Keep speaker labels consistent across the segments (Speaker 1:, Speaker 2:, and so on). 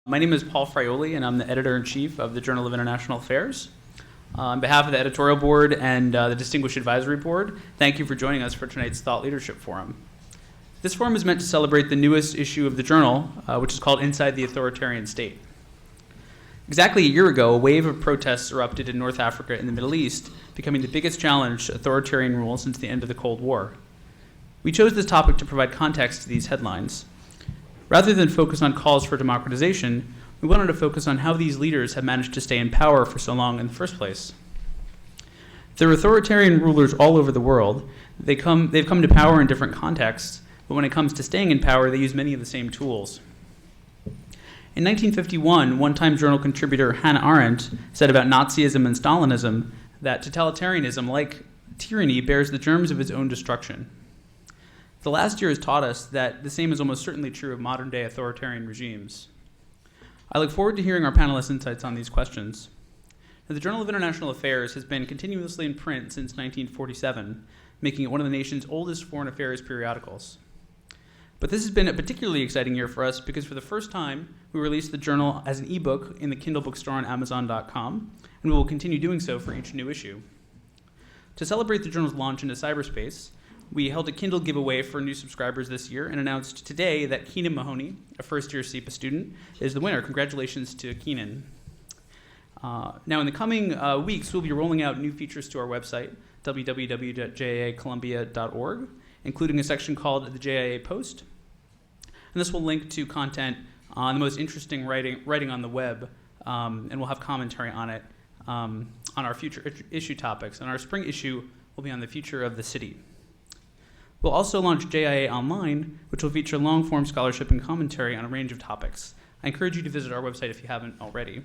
Speaker 1: My name is Paul Fraioli, and I'm the editor-in-chief of the Journal of International Affairs. On behalf of the editorial board and the Distinguished Advisory Board, thank you for joining us for tonight's Thought Leadership Forum. This forum is meant to celebrate the newest issue of the journal, which is called Inside the Authoritarian State. Exactly a year ago, a wave of protests erupted in North Africa and the Middle East, becoming the biggest challenge to authoritarian rule since the end of the Cold War. We chose this topic to provide context to these headlines. Rather than focus on calls for democratization, we wanted to focus on how these leaders have managed to stay in power for so long in the first place. There are authoritarian rulers all over the world. They've come to power in different contexts, but when it comes to staying in power, they use many of the same tools. In 1951, one-time journal contributor Hannah Arendt said about Nazism and Stalinism that totalitarianism, like tyranny, bears the germs of its own destruction. The last year has taught us that the same is almost certainly true of modern-day authoritarian regimes. I look forward to hearing our panelists' insights on these questions. Now, the Journal of International Affairs has been continuously in print since 1947, making it one of the nation's oldest foreign affairs periodicals. But this has been a particularly exciting year for us because for the first time, we released the journal as an ebook in the Kindle bookstore on Amazon.com, and we will continue doing so for each new issue. To celebrate the journal's launch into cyberspace, we held a Kindle giveaway for new subscribers this year and announced today that Keenan Mahoney, a first-year SIPA student, is the winner. Congratulations to Keenan. Now, in the coming weeks, we'll be rolling out new features to our website, www.jaicolumbia.org, including a section called the JIA Post. And this will link to content on the most interesting writing on the web, and we'll have commentary on it on our future issue topics. And our spring issue will be on the future of the city. We'll also launch JIA Online, which will feature long-form scholarship and commentary on a range of topics. I encourage you to visit our website if you haven't already.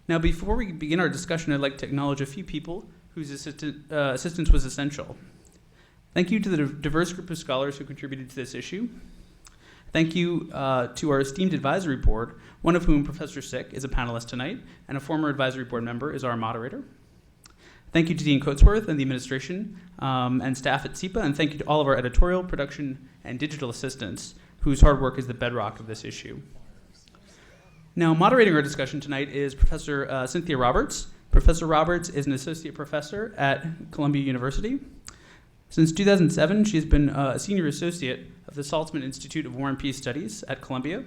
Speaker 1: Now, before we begin our discussion, I'd like to acknowledge a few people whose assistance was essential. Thank you to the diverse group of scholars who contributed to this issue. Thank you to our esteemed advisory board, one of whom, Professor Sick, is a panelist tonight, and a former advisory board member is our moderator. Thank you to Dean Coatsworth and the administration and staff at SIPA, and thank you to all of our editorial, production, and digital assistants, whose hard work is the bedrock of this issue. Now, moderating our discussion tonight is Professor Cynthia Roberts. Professor Roberts is an associate professor at Columbia University. Since 2007, she's been a senior associate of the Saltzman Institute of War and Peace Studies at Columbia.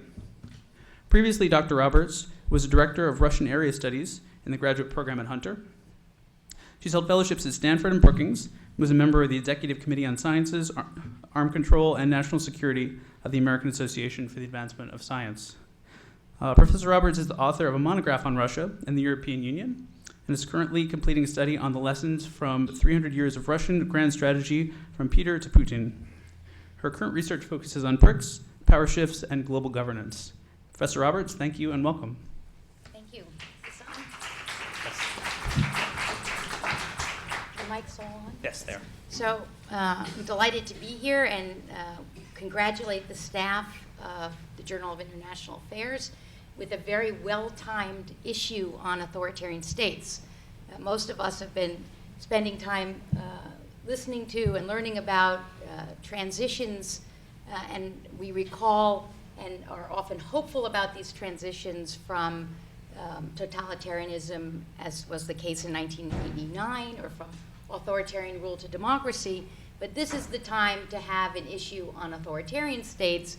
Speaker 1: Previously, Dr. Roberts was a director of Russian Area Studies in the graduate program at Hunter. She's held fellowships at Stanford and Brookings, was a member of the Executive Committee on Sciences, Arm Control, and National Security of the American Association for the Advancement of Science. Professor Roberts is the author of a monograph on Russia and the European Union, and is currently completing a study on the lessons from 300 years of Russian grand strategy from Peter to Putin. Her current research focuses on BRICS, power shifts, and global governance. Professor Roberts, thank you and welcome.
Speaker 2: Thank you. Mic's all on?
Speaker 1: Yes, there.
Speaker 2: So I'm delighted to be here and congratulate the staff of the Journal of International Affairs with a very well-timed issue on authoritarian states. Most of us have been spending time listening to and learning about transitions, and we recall and are often hopeful about these transitions from totalitarianism, as was the case in 1989, or from authoritarian rule to democracy, but this is the time to have an issue on authoritarian states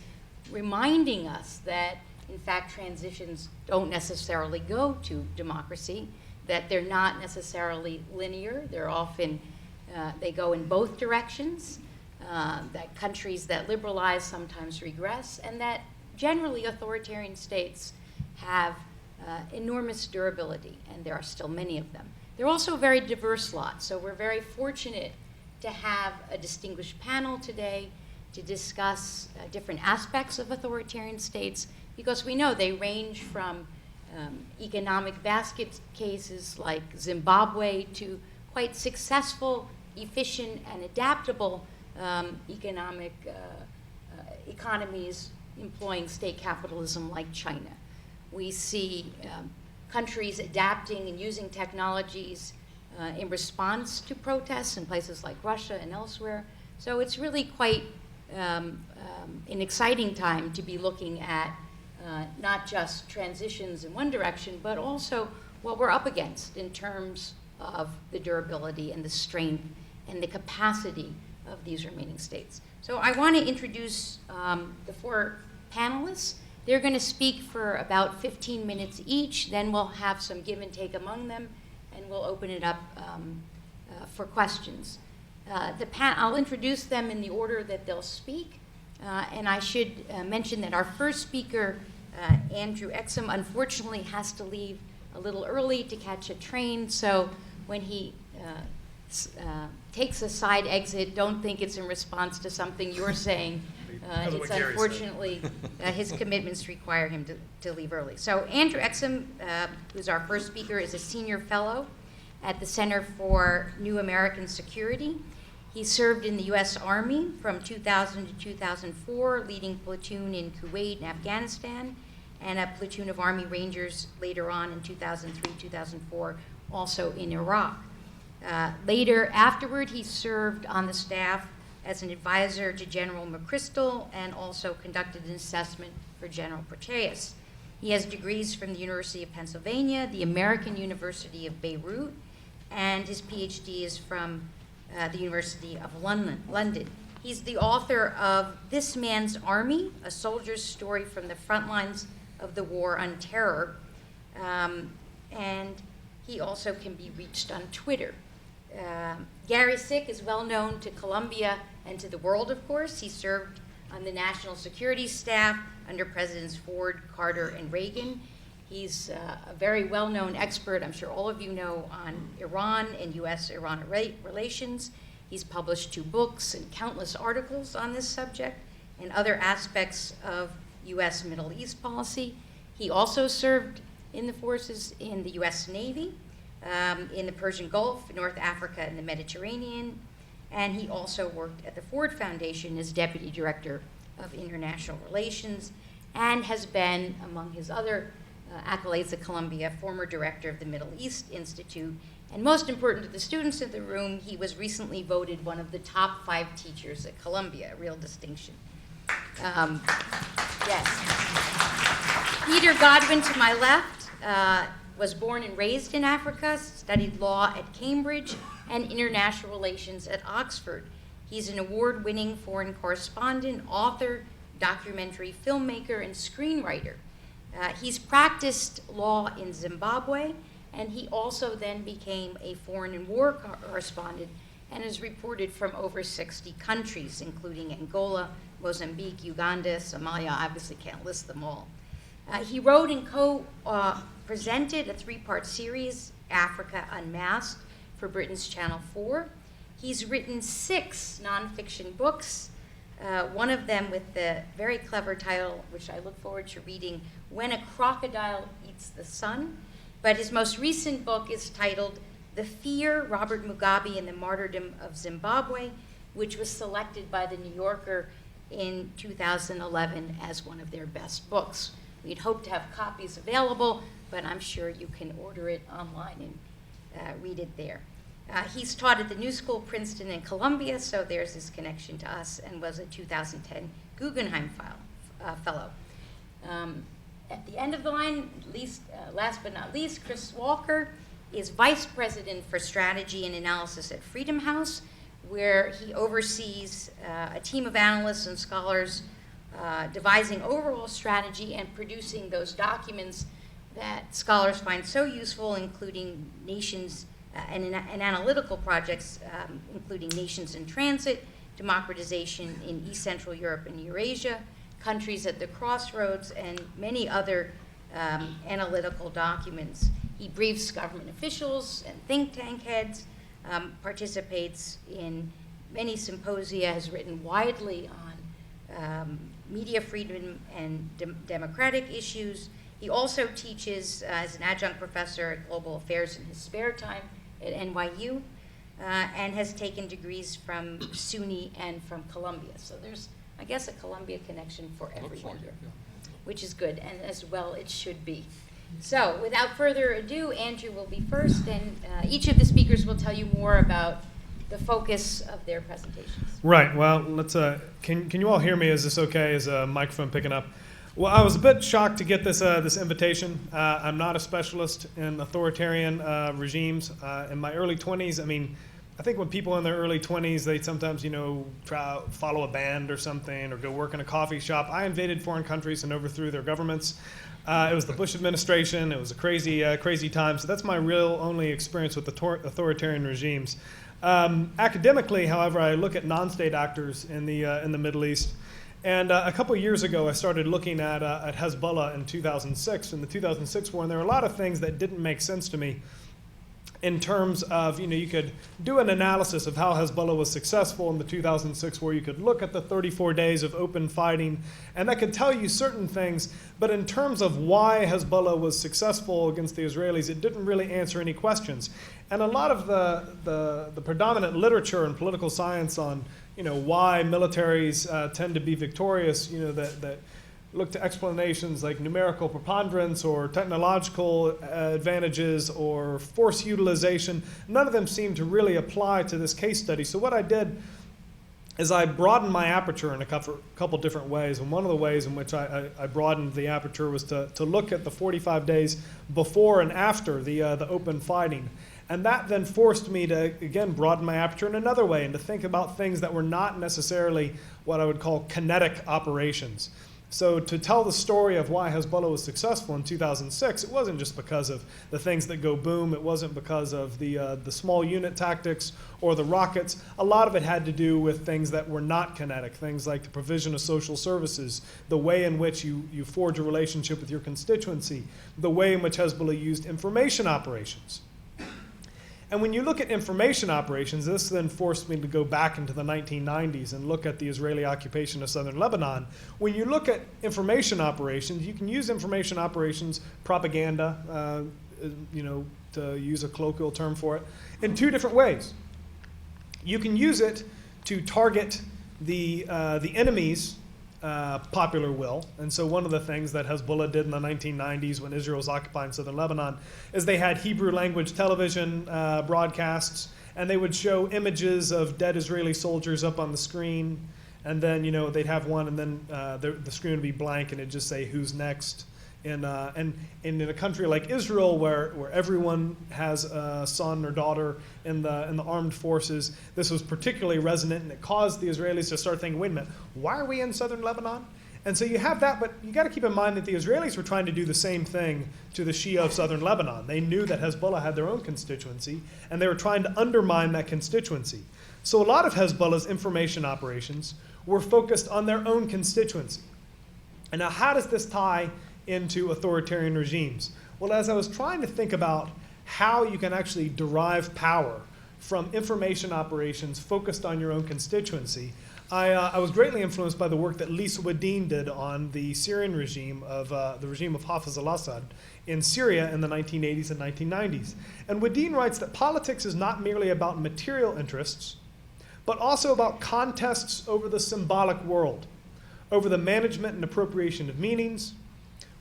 Speaker 2: reminding us that, in fact, transitions don't necessarily go to democracy, that they're not necessarily linear, they're often, they go in both directions, that countries that liberalize sometimes regress, and that generally authoritarian states have enormous durability, and there are still many of them. They're also a very diverse lot, so we're very fortunate to have a distinguished panel today to discuss different aspects of authoritarian states, because we know they range from economic basket cases like Zimbabwe to quite successful, efficient, and adaptable economies employing state capitalism like China. We see countries adapting and using technologies in response to protests in places like Russia and elsewhere. So it's really quite an exciting time to be looking at not just transitions in one direction, but also what we're up against in terms of the durability and the strength and the capacity of these remaining states. So I want to introduce the four panelists. They're going to speak for about 15 minutes each, then we'll have some give and take among them, and we'll open it up for questions. I'll introduce them in the order that they'll speak, and I should mention that our first speaker, Andrew Exum, unfortunately has to leave a little early to catch a train, so when he takes a side exit, don't think it's in response to something you're saying. It's unfortunately his commitments require him to leave early. So Andrew Exum, who's our first speaker, is a senior fellow at the Center for New American Security. He served in the U.S. Army from 2000 to 2004, leading platoon in Kuwait and Afghanistan, and a platoon of Army Rangers later on in 2003, 2004, also in Iraq. Afterward, he served on the staff as an advisor to General McChrystal and also conducted an assessment for General Petraeus. He has degrees from the University of Pennsylvania, the American University of Beirut, and his PhD is from the University of London. He's the author of This Man's Army, A Soldier's Story from the Front Lines of the War on Terror, and he also can be reached on Twitter. Gary Sick is well known to Colombia and to the world, of course. He served on the National Security Staff under Presidents Ford, Carter, and Reagan. He's a very well-known expert, I'm sure all of you know, on Iran and U.S.-Iran relations. He's published 2 books and countless articles on this subject and other aspects of U.S. Middle East policy. He also served in the forces in the U.S. Navy, in the Persian Gulf, North Africa, and the Mediterranean. And he also worked at the Ford Foundation as Deputy Director of International Relations and has been, among his other accolades at Columbia, former director of the Middle East Institute. And most important to the students in the room, he was recently voted one of the top 5 teachers at Columbia, a real distinction. Yes. Peter Godwin, to my left, was born and raised in Africa, studied law at Cambridge and international relations at Oxford. He's an award-winning foreign correspondent, author, documentary filmmaker, and screenwriter. He's practiced law in Zimbabwe, and he also then became a foreign and war correspondent and has reported from over 60 countries, including Angola, Mozambique, Uganda, Somalia. I obviously can't list them all. He wrote and co-presented a 3-part series, Africa Unmasked, for Britain's Channel 4. He's written 6 nonfiction books, one of them with the very clever title, which I look forward to reading, When a Crocodile Eats the Sun. But his most recent book is titled The Fear, Robert Mugabe and the Martyrdom of Zimbabwe, which was selected by the New Yorker in 2011 as one of their best books. We'd hope to have copies available, but I'm sure you can order it online and read it there. He's taught at the New School, Princeton, and Columbia, so there's his connection to us, and was a 2010 Guggenheim Fellow. At the end of the line, last but not least, Chris Walker is Vice President for Strategy and Analysis at Freedom House, where he oversees a team of analysts and scholars devising overall strategy and producing those documents that scholars find so useful, including nations and analytical projects, including Nations in Transit, Democratization in East Central Europe and Eurasia, Countries at the Crossroads, and many other analytical documents. He briefs government officials and think tank heads, participates in many symposia, has written widely on media freedom and democratic issues. He also teaches as an adjunct professor at global affairs in his spare time at NYU, and has taken degrees from SUNY and from Columbia. So there's, I guess, a Columbia connection for everyone here, which is good, and as well it should be. So without further ado, Andrew will be first, and each of the speakers will tell you more about the focus of their presentations.
Speaker 3: Right. Well, let's. Can you all hear me? Is this okay? Is a microphone picking up? Well, I was a bit shocked to get this invitation. I'm not a specialist in authoritarian regimes. In my early 20s, I think when people in their early 20s, they sometimes, try follow a band or something or go work in a coffee shop. I invaded foreign countries and overthrew their governments. It was the Bush administration. It was a crazy time. So that's my real only experience with authoritarian regimes. Academically, however, I look at non-state actors in the Middle East. And a couple years ago, I started looking at Hezbollah in 2006, in the 2006 war, and there were a lot of things that didn't make sense to me in terms of, you could do an analysis of how Hezbollah was successful in the 2006 war. You could look at the 34 days of open fighting, and that could tell you certain things. But in terms of why Hezbollah was successful against the Israelis, it didn't really answer any questions. And a lot of the predominant literature in political science on why militaries tend to be victorious, that look to explanations like numerical preponderance or technological advantages or force utilization. None of them seem to really apply to this case study. So what I did is I broadened my aperture in a couple different ways. And one of the ways in which I broadened the aperture was to look at the 45 days before and after the open fighting. And that then forced me to, again, broaden my aperture in another way and to think about things that were not necessarily what I would call kinetic operations. So to tell the story of why Hezbollah was successful in 2006, it wasn't just because of the things that go boom. It wasn't because of the small unit tactics or the rockets. A lot of it had to do with things that were not kinetic, things like the provision of social services, the way in which you forge a relationship with your constituency, the way in which Hezbollah used information operations. And when you look at information operations, this then forced me to go back into the 1990s and look at the Israeli occupation of southern Lebanon. When you look at information operations, you can use information operations, propaganda, to use a colloquial term for it, in two different ways. You can use it to target the enemy's popular will. And so one of the things that Hezbollah did in the 1990s when Israel was occupying southern Lebanon is they had Hebrew language television broadcasts, and they would show images of dead Israeli soldiers up on the screen, and then they'd have one, and then the screen would be blank, and it'd just say who's next. And in a country like Israel, where everyone has a son or daughter in the armed forces, this was particularly resonant, and it caused the Israelis to start thinking, wait a minute, why are we in southern Lebanon? And so you have that, but you got to keep in mind that the Israelis were trying to do the same thing to the Shia of southern Lebanon. They knew that Hezbollah had their own constituency, and they were trying to undermine that constituency. So a lot of Hezbollah's information operations were focused on their own constituency. And now how does this tie into authoritarian regimes? Well, as I was trying to think about how you can actually derive power from information operations focused on your own constituency, I was greatly influenced by the work that Lisa Wadeen did on the Syrian regime of the regime of Hafez al-Assad in Syria in the 1980s and 1990s. And Wadeen writes that politics is not merely about material interests, but also about contests over the symbolic world, over the management and appropriation of meanings.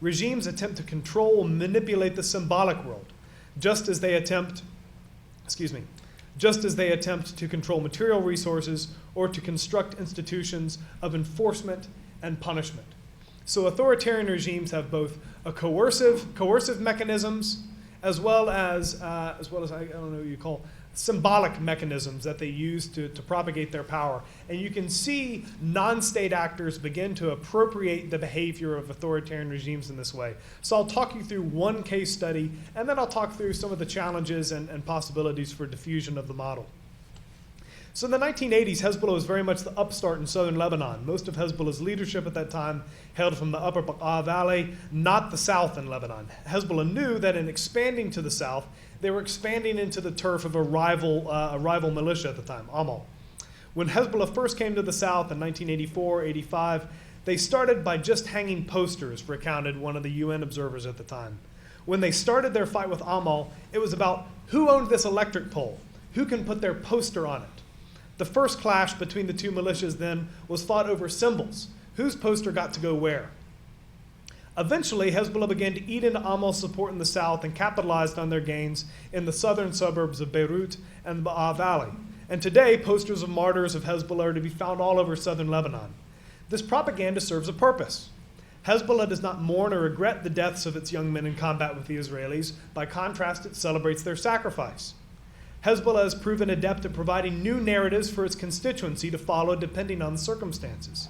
Speaker 3: Regimes attempt to control and manipulate the symbolic world, just as they attempt to control material resources or to construct institutions of enforcement and punishment. So authoritarian regimes have both a coercive mechanisms as well as I don't know what you call symbolic mechanisms that they use to propagate their power. And you can see non-state actors begin to appropriate the behavior of authoritarian regimes in this way. So I'll talk you through one case study, and then I'll talk through some of the challenges and possibilities for diffusion of the model. So in the 1980s, Hezbollah was very much the upstart in southern Lebanon. Most of Hezbollah's leadership at that time hailed from the upper Bekaa Valley, not the south in Lebanon. Hezbollah knew that in expanding to the south, they were expanding into the turf of a rival militia at the time, Amal. When Hezbollah first came to the south in 1984, 85, they started by just hanging posters, recounted one of the UN observers at the time. When they started their fight with Amal, it was about who owned this electric pole, who can put their poster on it. The first clash between the two militias then was fought over symbols, whose poster got to go where. Eventually, Hezbollah began to eat into Amal's support in the south and capitalized on their gains in the southern suburbs of Beirut and the Bekaa Valley. And today, posters of martyrs of Hezbollah are to be found all over southern Lebanon. This propaganda serves a purpose. Hezbollah does not mourn or regret the deaths of its young men in combat with the Israelis. By contrast, it celebrates their sacrifice. Hezbollah has proven adept at providing new narratives for its constituency to follow depending on the circumstances.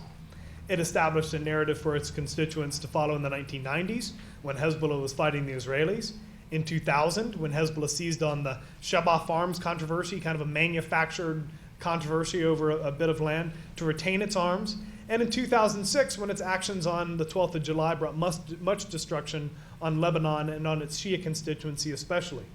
Speaker 3: It established a narrative for its constituents to follow in the 1990s, when Hezbollah was fighting the Israelis. In 2000, when Hezbollah seized on the Shebaa Farms controversy, kind of a manufactured controversy over a bit of land, to retain its arms. And in 2006, when its actions on the 12th of July brought much destruction on Lebanon and on its Shia constituency especially.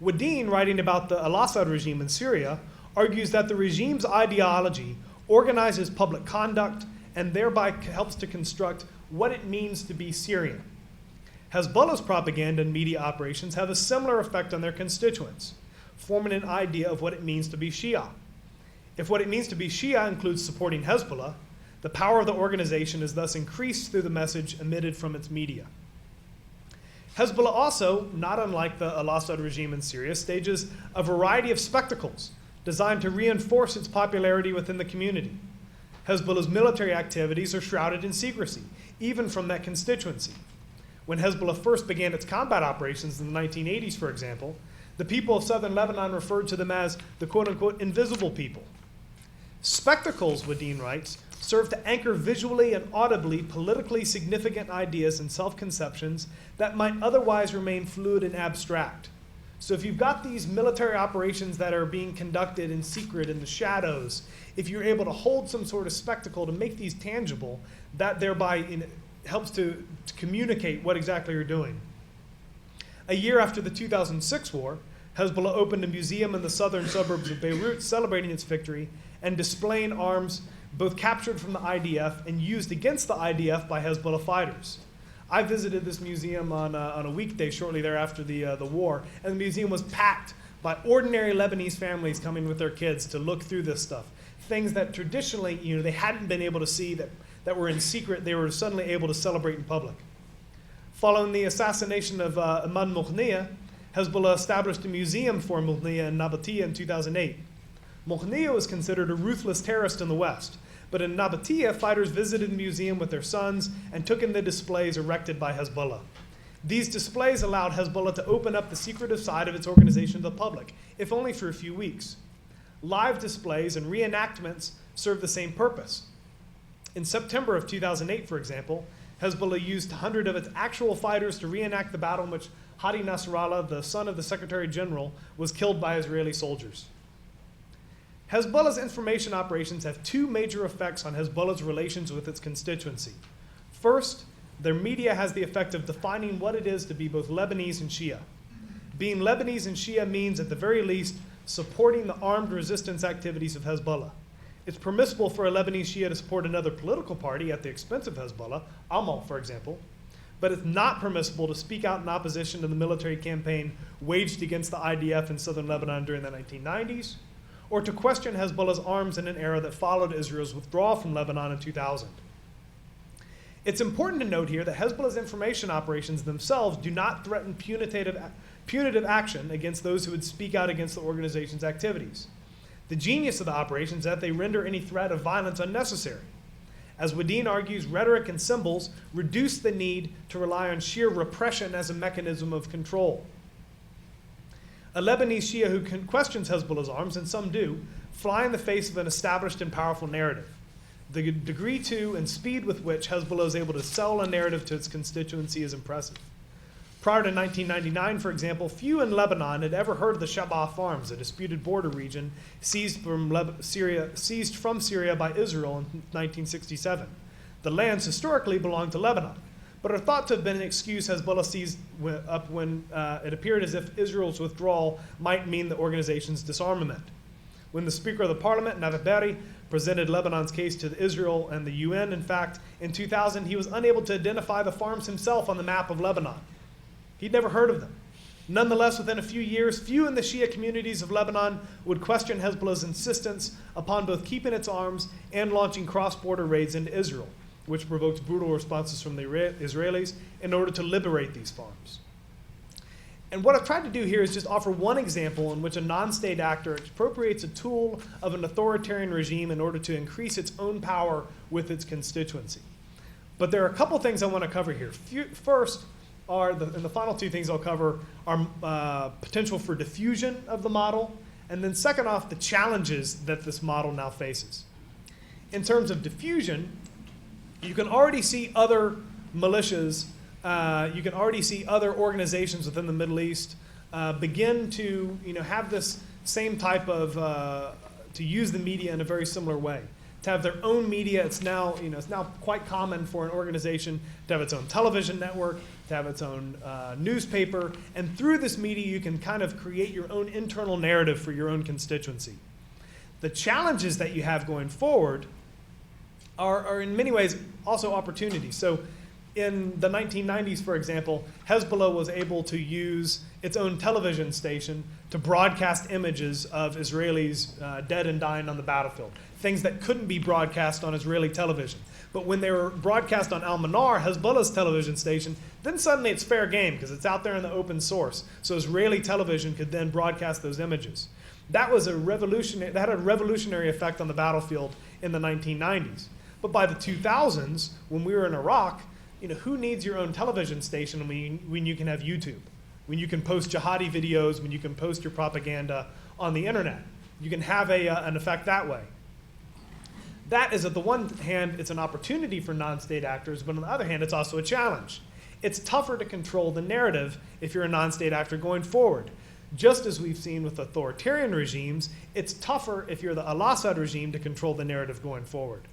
Speaker 3: Wadeen, writing about the al-Assad regime in Syria, argues that the regime's ideology organizes public conduct and thereby helps to construct what it means to be Syrian. Hezbollah's propaganda and media operations have a similar effect on their constituents, forming an idea of what it means to be Shia. If what it means to be Shia includes supporting Hezbollah, the power of the organization is thus increased through the message emitted from its media. Hezbollah also, not unlike the al-Assad regime in Syria, stages a variety of spectacles designed to reinforce its popularity within the community. Hezbollah's military activities are shrouded in secrecy, even from that constituency. When Hezbollah first began its combat operations in the 1980s, for example, the people of southern Lebanon referred to them as the quote-unquote invisible people. Spectacles, Wadeen writes, serve to anchor visually and audibly politically significant ideas and self-conceptions that might otherwise remain fluid and abstract. So if you've got these military operations that are being conducted in secret in the shadows, if you're able to hold some sort of spectacle to make these tangible, that thereby helps to communicate what exactly you're doing. A year after the 2006 war, Hezbollah opened a museum in the southern suburbs of Beirut celebrating its victory and displaying arms both captured from the IDF and used against the IDF by Hezbollah fighters. I visited this museum on a weekday shortly thereafter the war, and the museum was packed by ordinary Lebanese families coming with their kids to look through this stuff. Things that traditionally, they hadn't been able to see, that were in secret, they were suddenly able to celebrate in public. Following the assassination of Imad Mughniyeh, Hezbollah established a museum for Mughniyeh in Nabatea in 2008. Mughniyeh was considered a ruthless terrorist in the West, but in Nabatea, fighters visited the museum with their sons and took in the displays erected by Hezbollah. These displays allowed Hezbollah to open up the secretive side of its organization to the public, if only for a few weeks. Live displays and reenactments serve the same purpose. In September of 2008, for example, Hezbollah used 100 of its actual fighters to reenact the battle in which Hadi Nasrallah, the son of the Secretary General, was killed by Israeli soldiers. Hezbollah's information operations have two major effects on Hezbollah's relations with its constituency. First, their media has the effect of defining what it is to be both Lebanese and Shia. Being Lebanese and Shia means, at the very least, supporting the armed resistance activities of Hezbollah. It's permissible for a Lebanese Shia to support another political party at the expense of Hezbollah, Amal, for example, but it's not permissible to speak out in opposition to the military campaign waged against the IDF in southern Lebanon during the 1990s, or to question Hezbollah's arms in an era that followed Israel's withdrawal from Lebanon in 2000. It's important to note here that Hezbollah's information operations themselves do not threaten punitive action against those who would speak out against the organization's activities. The genius of the operations is that they render any threat of violence unnecessary. As Wadeen argues, rhetoric and symbols reduce the need to rely on sheer repression as a mechanism of control. A Lebanese Shia who questions Hezbollah's arms, and some do, fly in the face of an established and powerful narrative. The degree to and speed with which Hezbollah is able to sell a narrative to its constituency is impressive. Prior to 1999, for example, few in Lebanon had ever heard of the Shebaa Farms, a disputed border region seized from Syria by Israel in 1967. The lands historically belonged to Lebanon, but are thought to have been an excuse Hezbollah seized up when it appeared as if Israel's withdrawal might mean the organization's disarmament. When the Speaker of the Parliament, Navih Berri, presented Lebanon's case to Israel and the UN, in fact, in 2000, he was unable to identify the farms himself on the map of Lebanon. He'd never heard of them. Nonetheless, within a few years, few in the Shia communities of Lebanon would question Hezbollah's insistence upon both keeping its arms and launching cross-border raids into Israel, which provoked brutal responses from the Israelis in order to liberate these farms. And what I've tried to do here is just offer one example in which a non-state actor expropriates a tool of an authoritarian regime in order to increase its own power with its constituency. But there are a couple things I want to cover here. First are, and the final two things I'll cover are potential for diffusion of the model, and then second off, the challenges that this model now faces. In terms of diffusion, you can already see other militias, you can already see other organizations within the Middle East begin to have this same type of, to use the media in a very similar way. To have their own media, it's now quite common for an organization to have its own television network, to have its own newspaper, and through this media you can kind of create your own internal narrative for your own constituency. The challenges that you have going forward are in many ways also opportunities. So in the 1990s, for example, Hezbollah was able to use its own television station to broadcast images of Israelis dead and dying on the battlefield, things that couldn't be broadcast on Israeli television. But when they were broadcast on Al-Manar, Hezbollah's television station, then suddenly it's fair game because it's out there in the open source. So Israeli television could then broadcast those images. That was that had a revolutionary effect on the battlefield in the 1990s. But by the 2000s, when we were in Iraq, who needs your own television station when you can have YouTube, when you can post jihadi videos, when you can post your propaganda on the internet? You can have an effect that way. That is, at the one hand, it's an opportunity for non-state actors, but on the other hand, it's also a challenge. It's tougher to control the narrative if you're a non-state actor going forward. Just as we've seen with authoritarian regimes, it's tougher if you're the al-Assad regime to control the narrative going forward.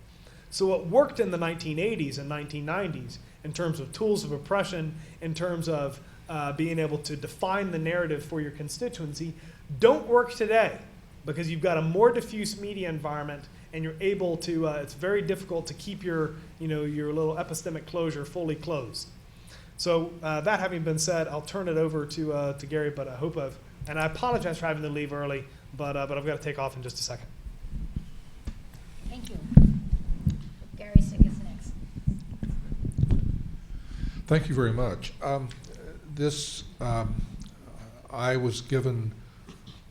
Speaker 3: So what worked in the 1980s and 1990s in terms of tools of oppression, in terms of being able to define the narrative for your constituency, don't work today because you've got a more diffuse media environment and you're able to, it's very difficult to keep your little epistemic closure fully closed. So that having been said, I'll turn it over to Gary, but and I apologize for having to leave early, but I've got to take off in just a second.
Speaker 2: Thank you. Gary Sick is next.
Speaker 4: Thank you very much. I was given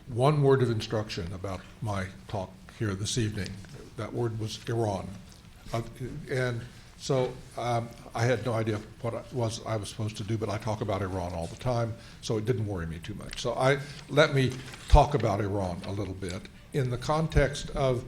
Speaker 4: one word of instruction about my talk here this evening. That word was Iran. And so I had no idea what I was supposed to do, but I talk about Iran all the time, so it didn't worry me too much. So let me talk about Iran a little bit in the context of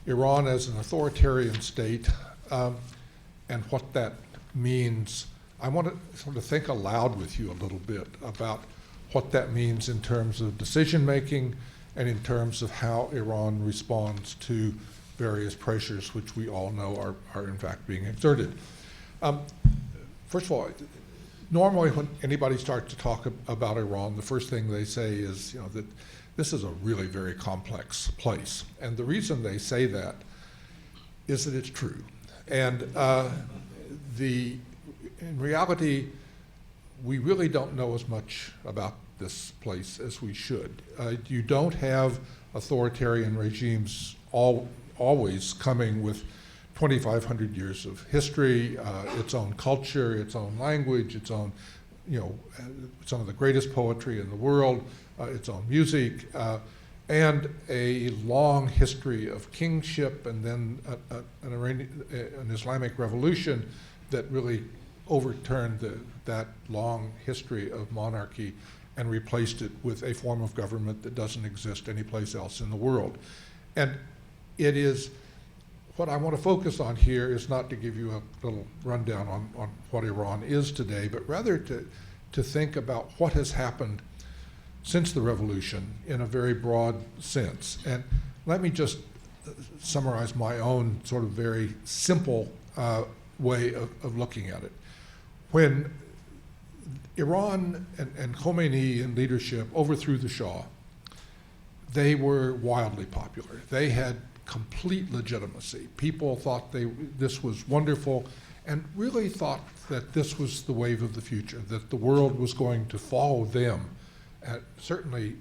Speaker 4: Iran as an authoritarian state and what that means. I want to sort of think aloud with you a little bit about what that means in terms of decision making and in terms of how Iran responds to various pressures which we all know are in fact being exerted. First of all, normally when anybody starts to talk about Iran, the first thing they say is that this is a really very complex place. And the reason they say that is that it's true. And in reality, we really don't know as much about this place as we should. You don't have authoritarian regimes always coming with 2,500 years of history, its own culture, its own language, its own, some of the greatest poetry in the world, its own music, and a long history of kingship, and then an Islamic revolution that really overturned that long history of monarchy and replaced it with a form of government that doesn't exist anyplace else in the world. And it is, what I want to focus on here is not to give you a little rundown on what Iran is today, but rather to think about what has happened since the revolution in a very broad sense. And let me just summarize my own sort of very simple way of looking at it. When Iran and Khomeini and leadership overthrew the Shah, they were wildly popular. They had complete legitimacy. People thought this was wonderful and really thought that this was the wave of the future, that the world was going to follow them, certainly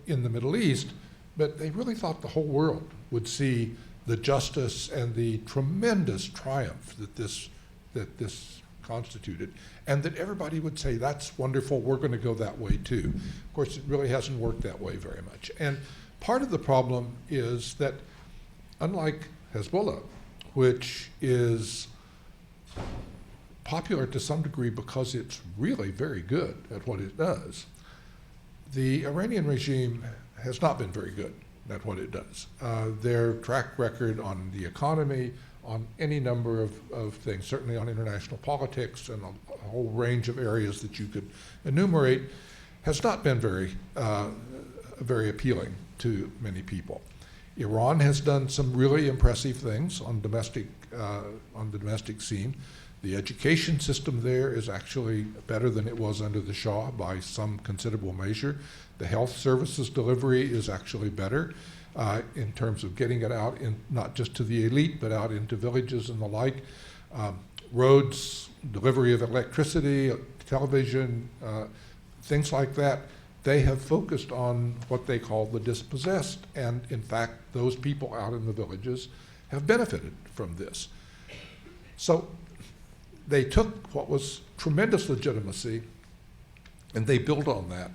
Speaker 4: in the Middle East, but they really thought the whole world would see the justice and the tremendous triumph that this constituted, and that everybody would say, that's wonderful, we're going to go that way too. Of course, it really hasn't worked that way very much. And part of the problem is that unlike Hezbollah, which is popular to some degree because it's really very good at what it does. The Iranian regime has not been very good at what it does. Their track record on the economy, on any number of things, certainly on international politics and a whole range of areas that you could enumerate, has not been very appealing to many people. Iran has done some really impressive things on the domestic scene. The education system there is actually better than it was under the Shah by some considerable measure. The health services delivery is actually better in terms of getting it out, not just to the elite, but out into villages and the like. Roads, delivery of electricity, television, things like that. They have focused on what they call the dispossessed, and in fact, those people out in the villages have benefited from this. So they took what was tremendous legitimacy and they built on that.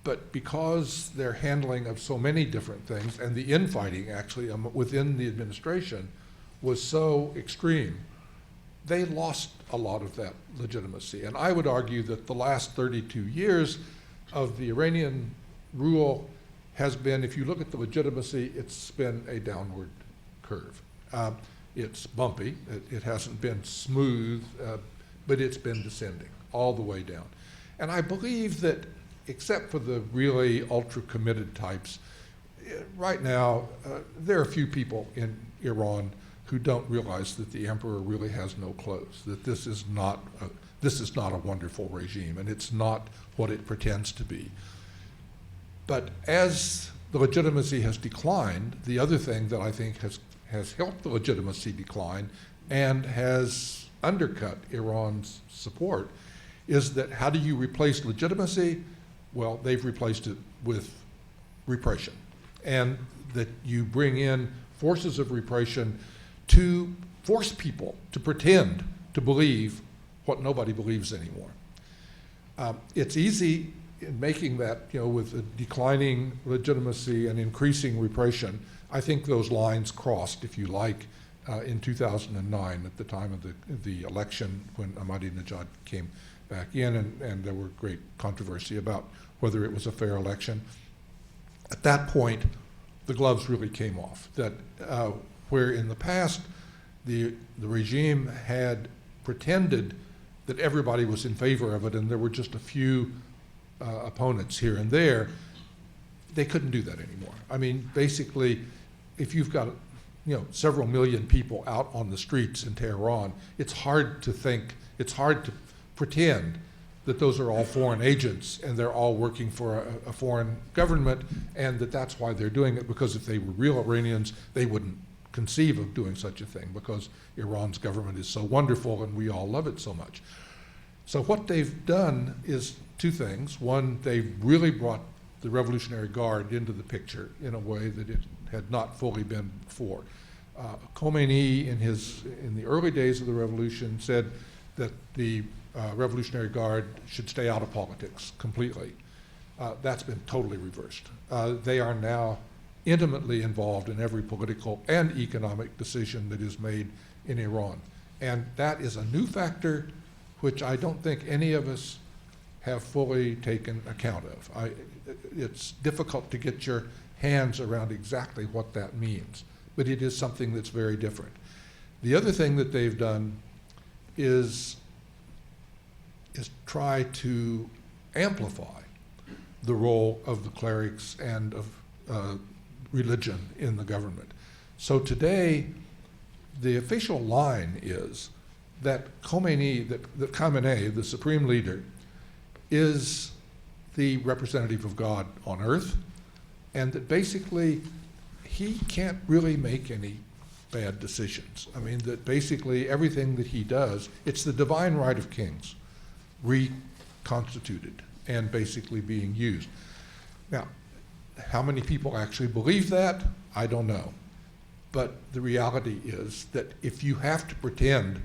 Speaker 4: But because their handling of so many different things and the infighting actually within the administration was so extreme, they lost a lot of that legitimacy. And I would argue that the last 32 years of the Iranian rule has been, if you look at the legitimacy, it's been a downward curve. It's bumpy. It hasn't been smooth, but it's been descending all the way down. And I believe that, except for the really ultra-committed types, right now, there are a few people in Iran who don't realize that the emperor really has no clothes, that this is not a wonderful regime, and it's not what it pretends to be. But as the legitimacy has declined, the other thing that I think has helped the legitimacy decline and has undercut Iran's support is that how do you replace legitimacy? Well, they've replaced it with repression, and that you bring in forces of repression to force people to pretend to believe what nobody believes anymore. It's easy in making that, with a declining legitimacy and increasing repression. I think those lines crossed, if you like, in 2009 at the time of the election when Ahmadinejad came back in, and there were great controversy about whether it was a fair election. At that point, the gloves really came off. That where in the past the regime had pretended that everybody was in favor of it and there were just a few opponents here and there, they couldn't do that anymore. I mean, basically, if you've got several million people out on the streets in Tehran, it's hard to pretend that those are all foreign agents and they're all working for a foreign government, and that's why they're doing it, because if they were real Iranians, they wouldn't conceive of doing such a thing, because Iran's government is so wonderful and we all love it so much. So what they've done is two things. One, they've really brought the Revolutionary Guard into the picture in a way that it had not fully been before. Khomeini, in the early days of the revolution, said that the Revolutionary Guard should stay out of politics completely. That's been totally reversed. They are now intimately involved in every political and economic decision that is made in Iran. And that is a new factor which I don't think any of us have fully taken account of. It's difficult to get your hands around exactly what that means, but it is something that's very different. The other thing that they've done is try to amplify the role of the clerics and of religion in the government. So today, the official line is that Khamenei, the supreme leader, is the representative of God on earth, and that basically he can't really make any bad decisions. I mean, that basically everything that he does, it's the divine right of kings reconstituted and basically being used. Now, how many people actually believe that? I don't know. But the reality is that if you have to pretend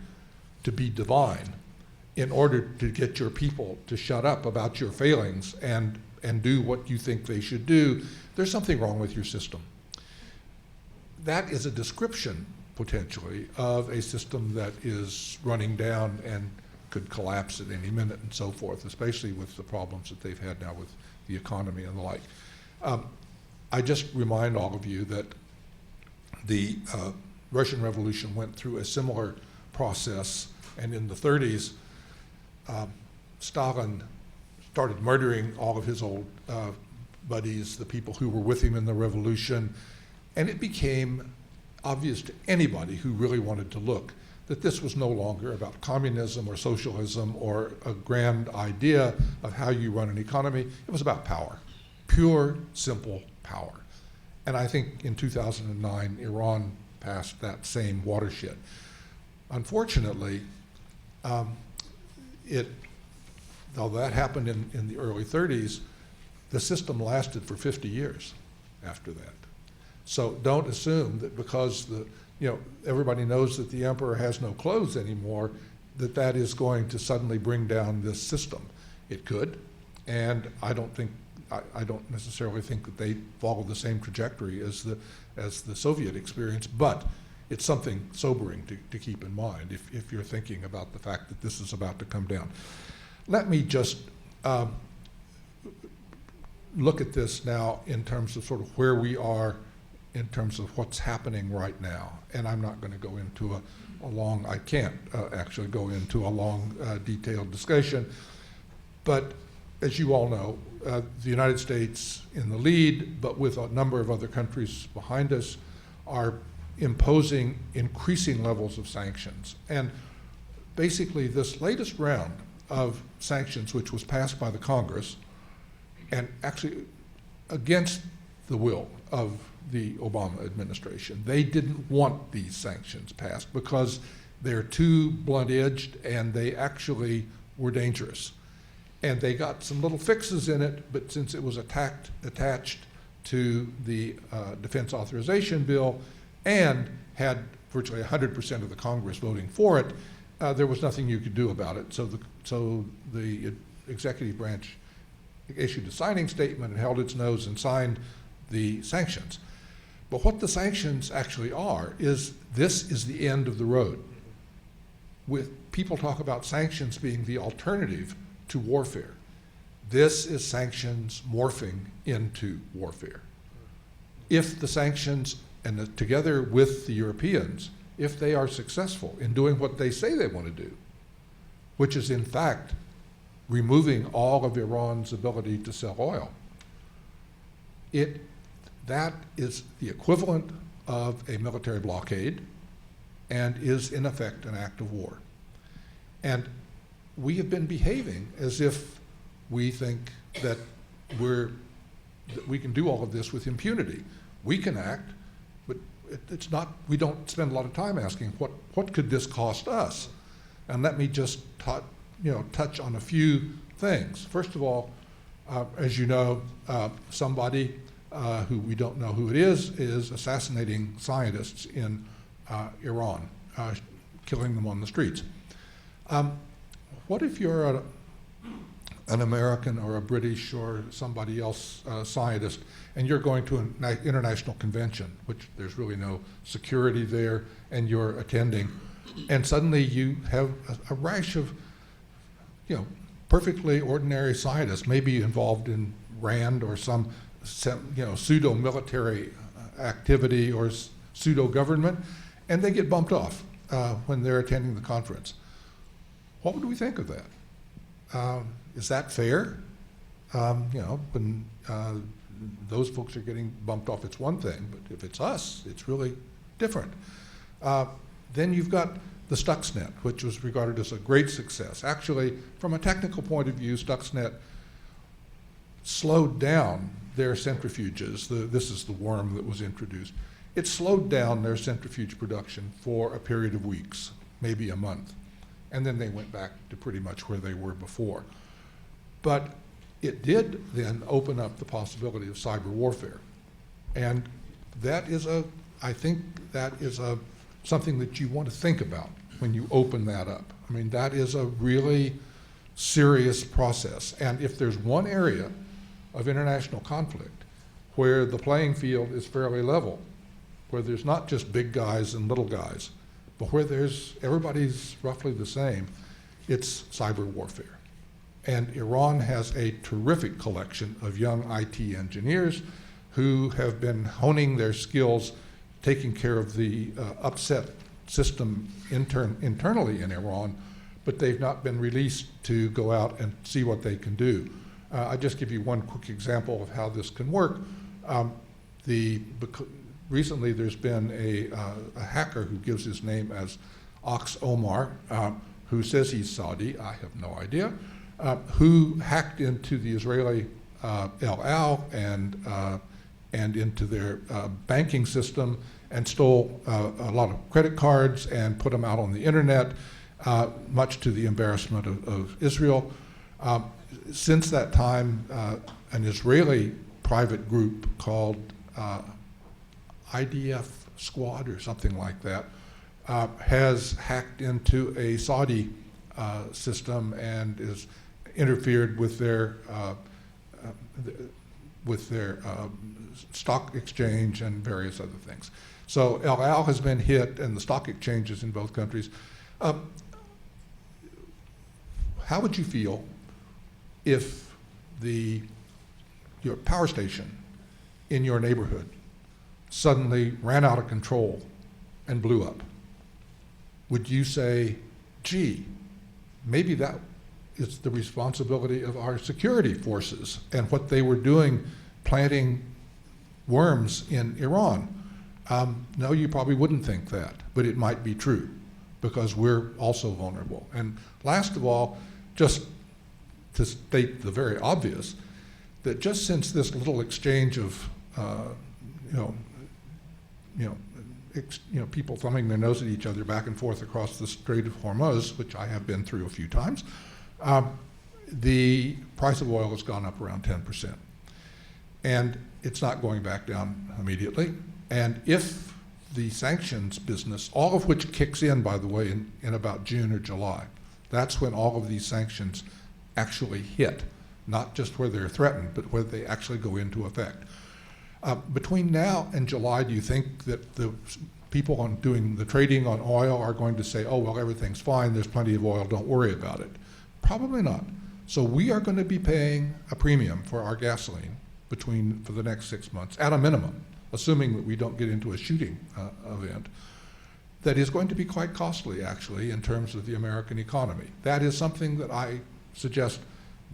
Speaker 4: to be divine in order to get your people to shut up about your failings and do what you think they should do, there's something wrong with your system. That is a description potentially, of a system that is running down and could collapse at any minute and so forth, especially with the problems that they've had now with the economy and the like. I just remind all of you that the Russian Revolution went through a similar process, and in the 30s, Stalin started murdering all of his old buddies, the people who were with him in the revolution, and it became obvious to anybody who really wanted to look that this was no longer about communism or socialism or a grand idea of how you run an economy. It was about power, pure, simple power. And I think in 2009, Iran passed that same watershed. Unfortunately, though that happened in the early 30s, the system lasted for 50 years after that. So don't assume that because everybody knows that the emperor has no clothes anymore, that is going to suddenly bring down this system. It could, and I don't necessarily think that they follow the same trajectory as the Soviet experience, but it's something sobering to keep in mind if you're thinking about the fact that this is about to come down. Let me just look at this now in terms of sort of where we are in terms of what's happening right now. And I'm not going to go into I can't actually go into a long, detailed discussion. But as you all know, the United States in the lead, but with a number of other countries behind us, are imposing increasing levels of sanctions. And basically this latest round of sanctions, which was passed by the Congress, and actually against the will of the Obama administration. They didn't want these sanctions passed because they're too blunt-edged and they actually were dangerous. And they got some little fixes in it, but since it was attached to the Defense Authorization Bill and had virtually 100% of the Congress voting for it, there was nothing you could do about it. So the executive branch issued a signing statement and held its nose and signed the sanctions. But what the sanctions actually are is this is the end of the road. People talk about sanctions being the alternative to warfare. This is sanctions morphing into warfare. If the sanctions, and together with the Europeans, if they are successful in doing what they say they want to do, which is in fact removing all of Iran's ability to sell oil, that is the equivalent of a military blockade and is in effect an act of war. And we have been behaving as if we think that we can do all of this with impunity. We can act, but it's not, we don't spend a lot of time asking what could this cost us? And let me just touch on a few things. First of all, as you know, somebody who we don't know who it is assassinating scientists in Iran, killing them on the streets. What if you're an American or a British or somebody else scientist, and you're going to an international convention, which there's really no security there, and you're attending, and suddenly you have a rash of, perfectly ordinary scientists, maybe involved in RAND or some pseudo-military activity or pseudo-government, and they get bumped off when they're attending the conference. What would we think of that? Is that fair? When those folks are getting bumped off, it's one thing, but if it's us, it's really different. Then you've got the Stuxnet, which was regarded as a great success. Actually, from a technical point of view, Stuxnet slowed down their centrifuges. This is the worm that was introduced. It slowed down their centrifuge production for a period of weeks, maybe a month. And then they went back to pretty much where they were before. But it did then open up the possibility of cyber warfare. And that is I think that is something that you want to think about when you open that up. I mean, that is a really serious process. And if there's one area of international conflict where the playing field is fairly level, where there's not just big guys and little guys, but where everybody's roughly the same, it's cyber warfare. And Iran has a terrific collection of young IT engineers who have been honing their skills, taking care of the upset system internally in Iran, but they've not been released to go out and see what they can do. I'll just give you one quick example of how this can work. Recently there's been a hacker who gives his name as Ox Omar, who says he's Saudi, I have no idea, who hacked into the Israeli El Al and into their banking system and stole a lot of credit cards and put them out on the internet, much to the embarrassment of Israel. Since that time, an Israeli private group called IDF Squad or something like that has hacked into a Saudi system and is interfered with their stock exchange and various other things. So El Al has been hit, and the stock exchanges in both countries. How would you feel if your power station in your neighborhood suddenly ran out of control and blew up? Would you say, gee, maybe that is the responsibility of our security forces and what they were doing planting worms in Iran? No, you probably wouldn't think that, but it might be true because we're also vulnerable. And last of all, just to state the very obvious, that just since this little exchange of people thumbing their nose at each other back and forth across the Strait of Hormuz, which I have been through a few times, the price of oil has gone up around 10%. And it's not going back down immediately. And if the sanctions business, all of which kicks in, by the way, in about June or July, that's when all of these sanctions actually hit, not just where they're threatened, but where they actually go into effect. Between now and July, do you think that the people on doing the trading on oil are going to say, oh, well, everything's fine, there's plenty of oil, don't worry about it? Probably not. So we are going to be paying a premium for our gasoline for the next 6 months, at a minimum, assuming that we don't get into a shooting event, that is going to be quite costly, actually, in terms of the American economy. That is something that I suggest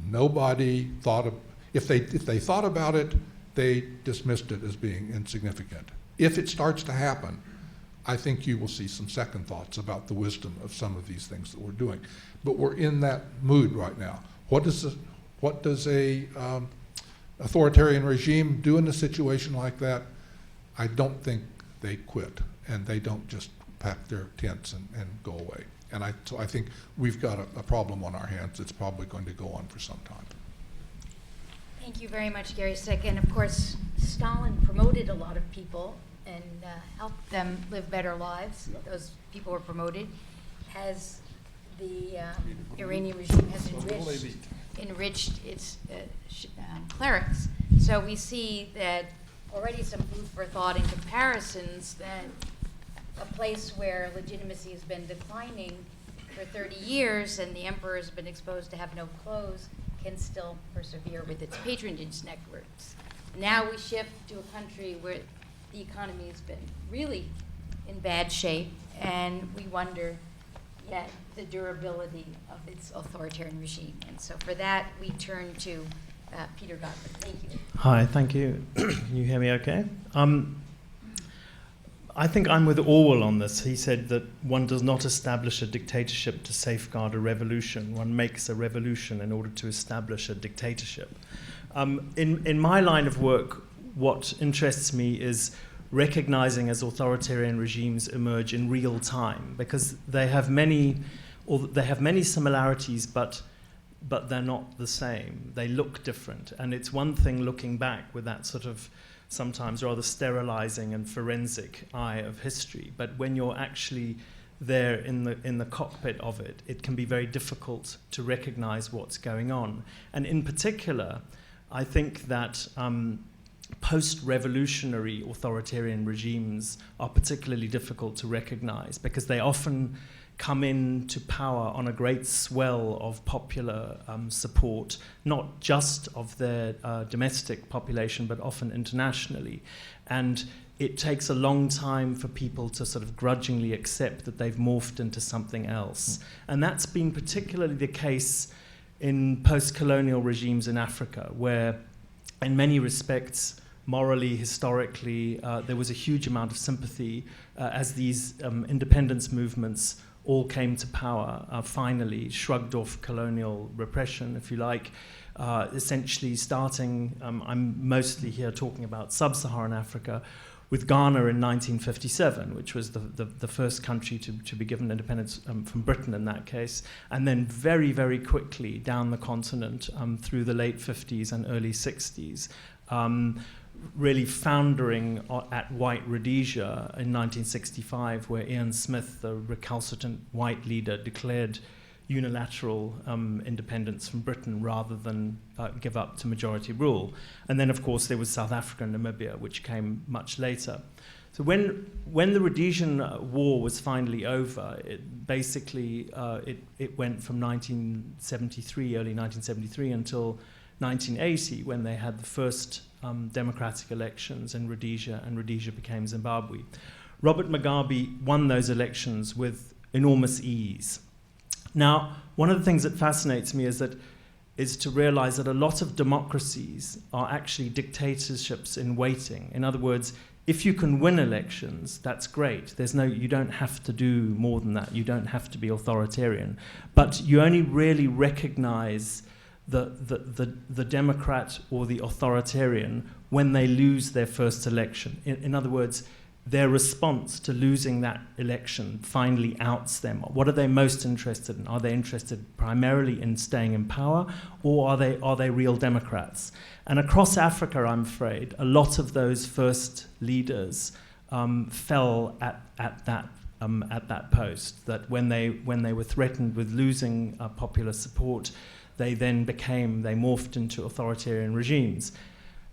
Speaker 4: nobody thought of. If they thought about it, they dismissed it as being insignificant. If it starts to happen, I think you will see some second thoughts about the wisdom of some of these things that we're doing. But we're in that mood right now. What does a authoritarian regime do in a situation like that? I don't think they quit, and they don't just pack their tents and go away. And so I think we've got a problem on our hands that's probably going to go on for some time.
Speaker 2: Thank you very much, Gary Sick. And of course, Stalin promoted a lot of people and helped them live better lives. Those people were promoted. As the Iranian regime has enriched its clerics. So we see that already some food for thought in comparisons that a place where legitimacy has been declining for 30 years and the emperor has been exposed to have no clothes can still persevere with its patronage networks. Now we shift to a country where the economy has been really in bad shape, and we wonder yet the durability of its authoritarian regime. And so for that, we turn to Peter Godwin. Thank you.
Speaker 5: Hi, thank you. Can you hear me okay? I think I'm with Orwell on this. He said that one does not establish a dictatorship to safeguard a revolution. One makes a revolution in order to establish a dictatorship. In my line of work, what interests me is recognizing as authoritarian regimes emerge in real time, because they have many similarities, but they're not the same. They look different, and it's one thing looking back with that sort of sometimes rather sterilizing and forensic eye of history, but when you're actually there in the cockpit of it, it can be very difficult to recognize what's going on. And in particular, I think that post-revolutionary authoritarian regimes are particularly difficult to recognize because they often come into power on a great swell of popular support, not just of their domestic population, but often internationally. And it takes a long time for people to sort of grudgingly accept that they've morphed into something else. And that's been particularly the case in post-colonial regimes in Africa, where in many respects, morally, historically, there was a huge amount of sympathy as these independence movements all came to power, finally shrugged off colonial repression, if you like, essentially starting, I'm mostly here talking about sub-Saharan Africa, with Ghana in 1957, which was the first country to be given independence from Britain in that case, and then very, very quickly down the continent through the late 50s and early 60s, really foundering at White Rhodesia in 1965, where Ian Smith, the recalcitrant white leader, declared unilateral independence from Britain rather than give up to majority rule. And then, of course, there was South Africa and Namibia, which came much later. So when the Rhodesian War was finally over, it went from 1973, early 1973, until 1980, when they had the first democratic elections in Rhodesia, and Rhodesia became Zimbabwe. Robert Mugabe won those elections with enormous ease. Now, one of the things that fascinates me is to realize that a lot of democracies are actually dictatorships in waiting. In other words, if you can win elections, that's great. You don't have to do more than that. You don't have to be authoritarian. But you only really recognize the Democrat or the authoritarian when they lose their first election. In other words, their response to losing that election finally outs them. What are they most interested in? Are they interested primarily in staying in power, or are they real Democrats? And across Africa, I'm afraid, a lot of those first leaders fell at that post. That when they were threatened with losing popular support, they morphed into authoritarian regimes.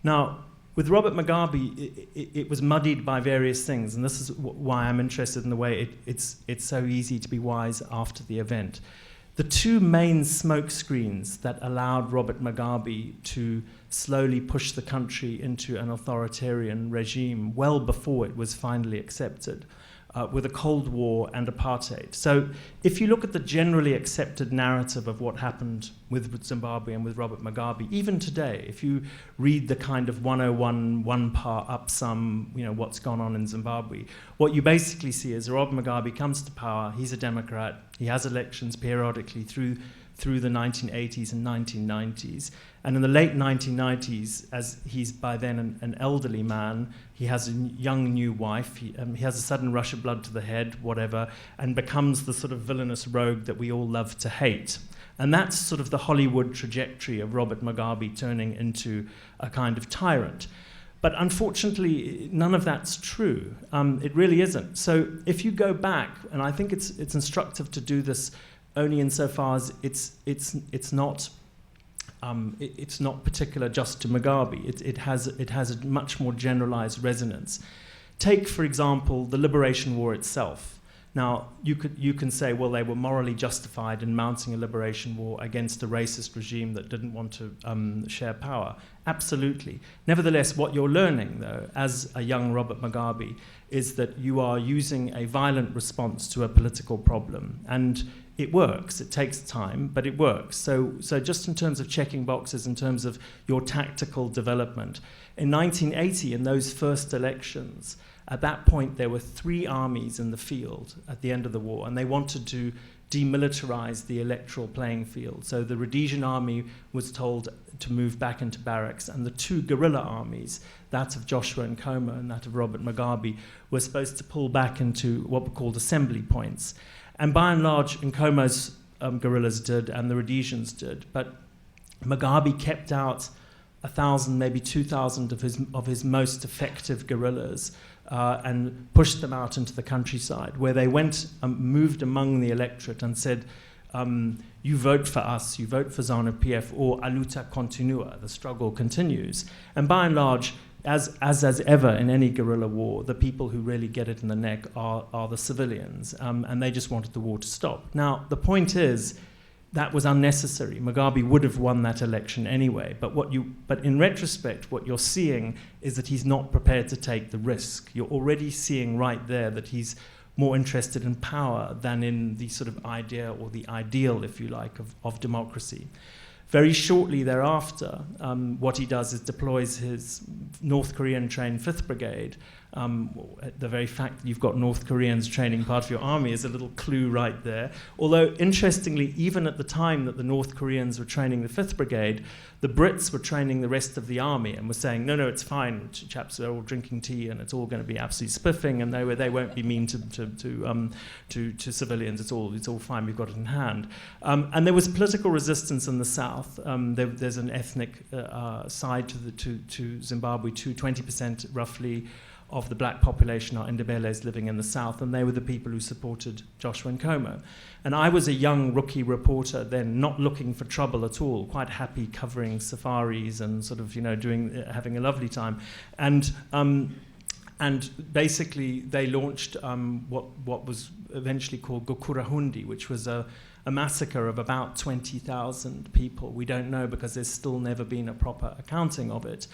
Speaker 5: Now, with Robert Mugabe, it was muddied by various things, and this is why I'm interested in the way it's so easy to be wise after the event. The two main smokescreens that allowed Robert Mugabe to slowly push the country into an authoritarian regime well before it was finally accepted were the Cold War and apartheid. So if you look at the generally accepted narrative of what happened with Zimbabwe and with Robert Mugabe, even today, if you read the kind of 101 one-part up sum, what's gone on in Zimbabwe, what you basically see is Robert Mugabe comes to power, he's a Democrat, he has elections periodically through the 1980s and 1990s. And in the late 1990s, as he's by then an elderly man, he has a young new wife, he has a sudden rush of blood to the head, whatever, and becomes the sort of villainous rogue that we all love to hate. And that's sort of the Hollywood trajectory of Robert Mugabe turning into a kind of tyrant. But unfortunately, none of that's true. It really isn't. So if you go back, and I think it's instructive to do this only insofar as it's not particular just to Mugabe. It has a much more generalized resonance. Take, for example, the Liberation War itself. Now, you can say, well, they were morally justified in mounting a liberation war against a racist regime that didn't want to share power. Absolutely. Nevertheless, what you're learning, though, as a young Robert Mugabe, is that you are using a violent response to a political problem. And it works. It takes time, but it works. So just in terms of checking boxes, in terms of your tactical development, in 1980, in those first elections, at that point, there were 3 armies in the field at the end of the war, and they wanted to demilitarize the electoral playing field. So the Rhodesian army was told to move back into barracks, and the 2 guerrilla armies, that of Joshua Nkomo and that of Robert Mugabe, were supposed to pull back into what were called assembly points. And by and large, Nkomo's guerrillas did, and the Rhodesians did. But Mugabe kept out 1,000, maybe 2,000 of his most effective guerrillas and pushed them out into the countryside, where they went and moved among the electorate and said, you vote for us, you vote for ZANU-PF, or a luta continua, the struggle continues. And by and large, as ever in any guerrilla war, the people who really get it in the neck are the civilians, and they just wanted the war to stop. Now, the point is, that was unnecessary. Mugabe would have won that election anyway, but in retrospect, what you're seeing is that he's not prepared to take the risk. You're already seeing right there that he's more interested in power than in the sort of idea or the ideal, if you like, of democracy. Very shortly thereafter, what he does is deploys his North Korean-trained 5th Brigade. The very fact that you've got North Koreans training part of your army is a little clue right there. Although, interestingly, even at the time that the North Koreans were training the 5th Brigade, the Brits were training the rest of the army and were saying, no, it's fine, chaps are all drinking tea and it's all going to be absolutely spiffing and they won't be mean to civilians, it's all fine, we've got it in hand. And there was political resistance in the south. There's an ethnic side to Zimbabwe, 20% roughly of the black population are Ndebele's living in the south, and they were the people who supported Joshua Nkomo. And I was a young rookie reporter then, not looking for trouble at all, quite happy covering safaris and sort of, having a lovely time. And basically they launched what was eventually called Gokurahundi, which was a massacre of about 20,000 people. We don't know because there's still never been a proper accounting of it.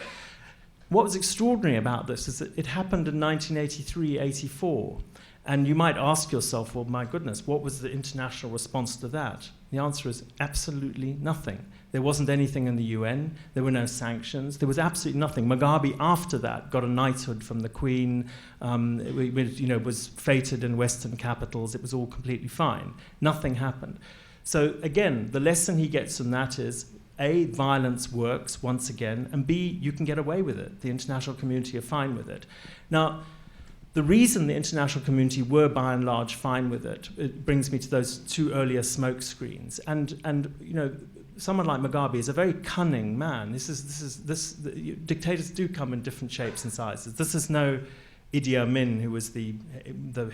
Speaker 5: What was extraordinary about this is that it happened in 1983-84, and you might ask yourself, well, my goodness, what was the international response to that? The answer is absolutely nothing. There wasn't anything in the UN, there were no sanctions, there was absolutely nothing. Mugabe, after that, got a knighthood from the Queen, was feted in Western capitals, it was all completely fine. Nothing happened. So again, the lesson he gets from that is, A, violence works once again, and B, you can get away with it. The international community are fine with it. Now, the reason the international community were by and large fine with it, it brings me to those two earlier smoke screens. And someone like Mugabe is a very cunning man. Dictators do come in different shapes and sizes. This is no Idi Amin, who was the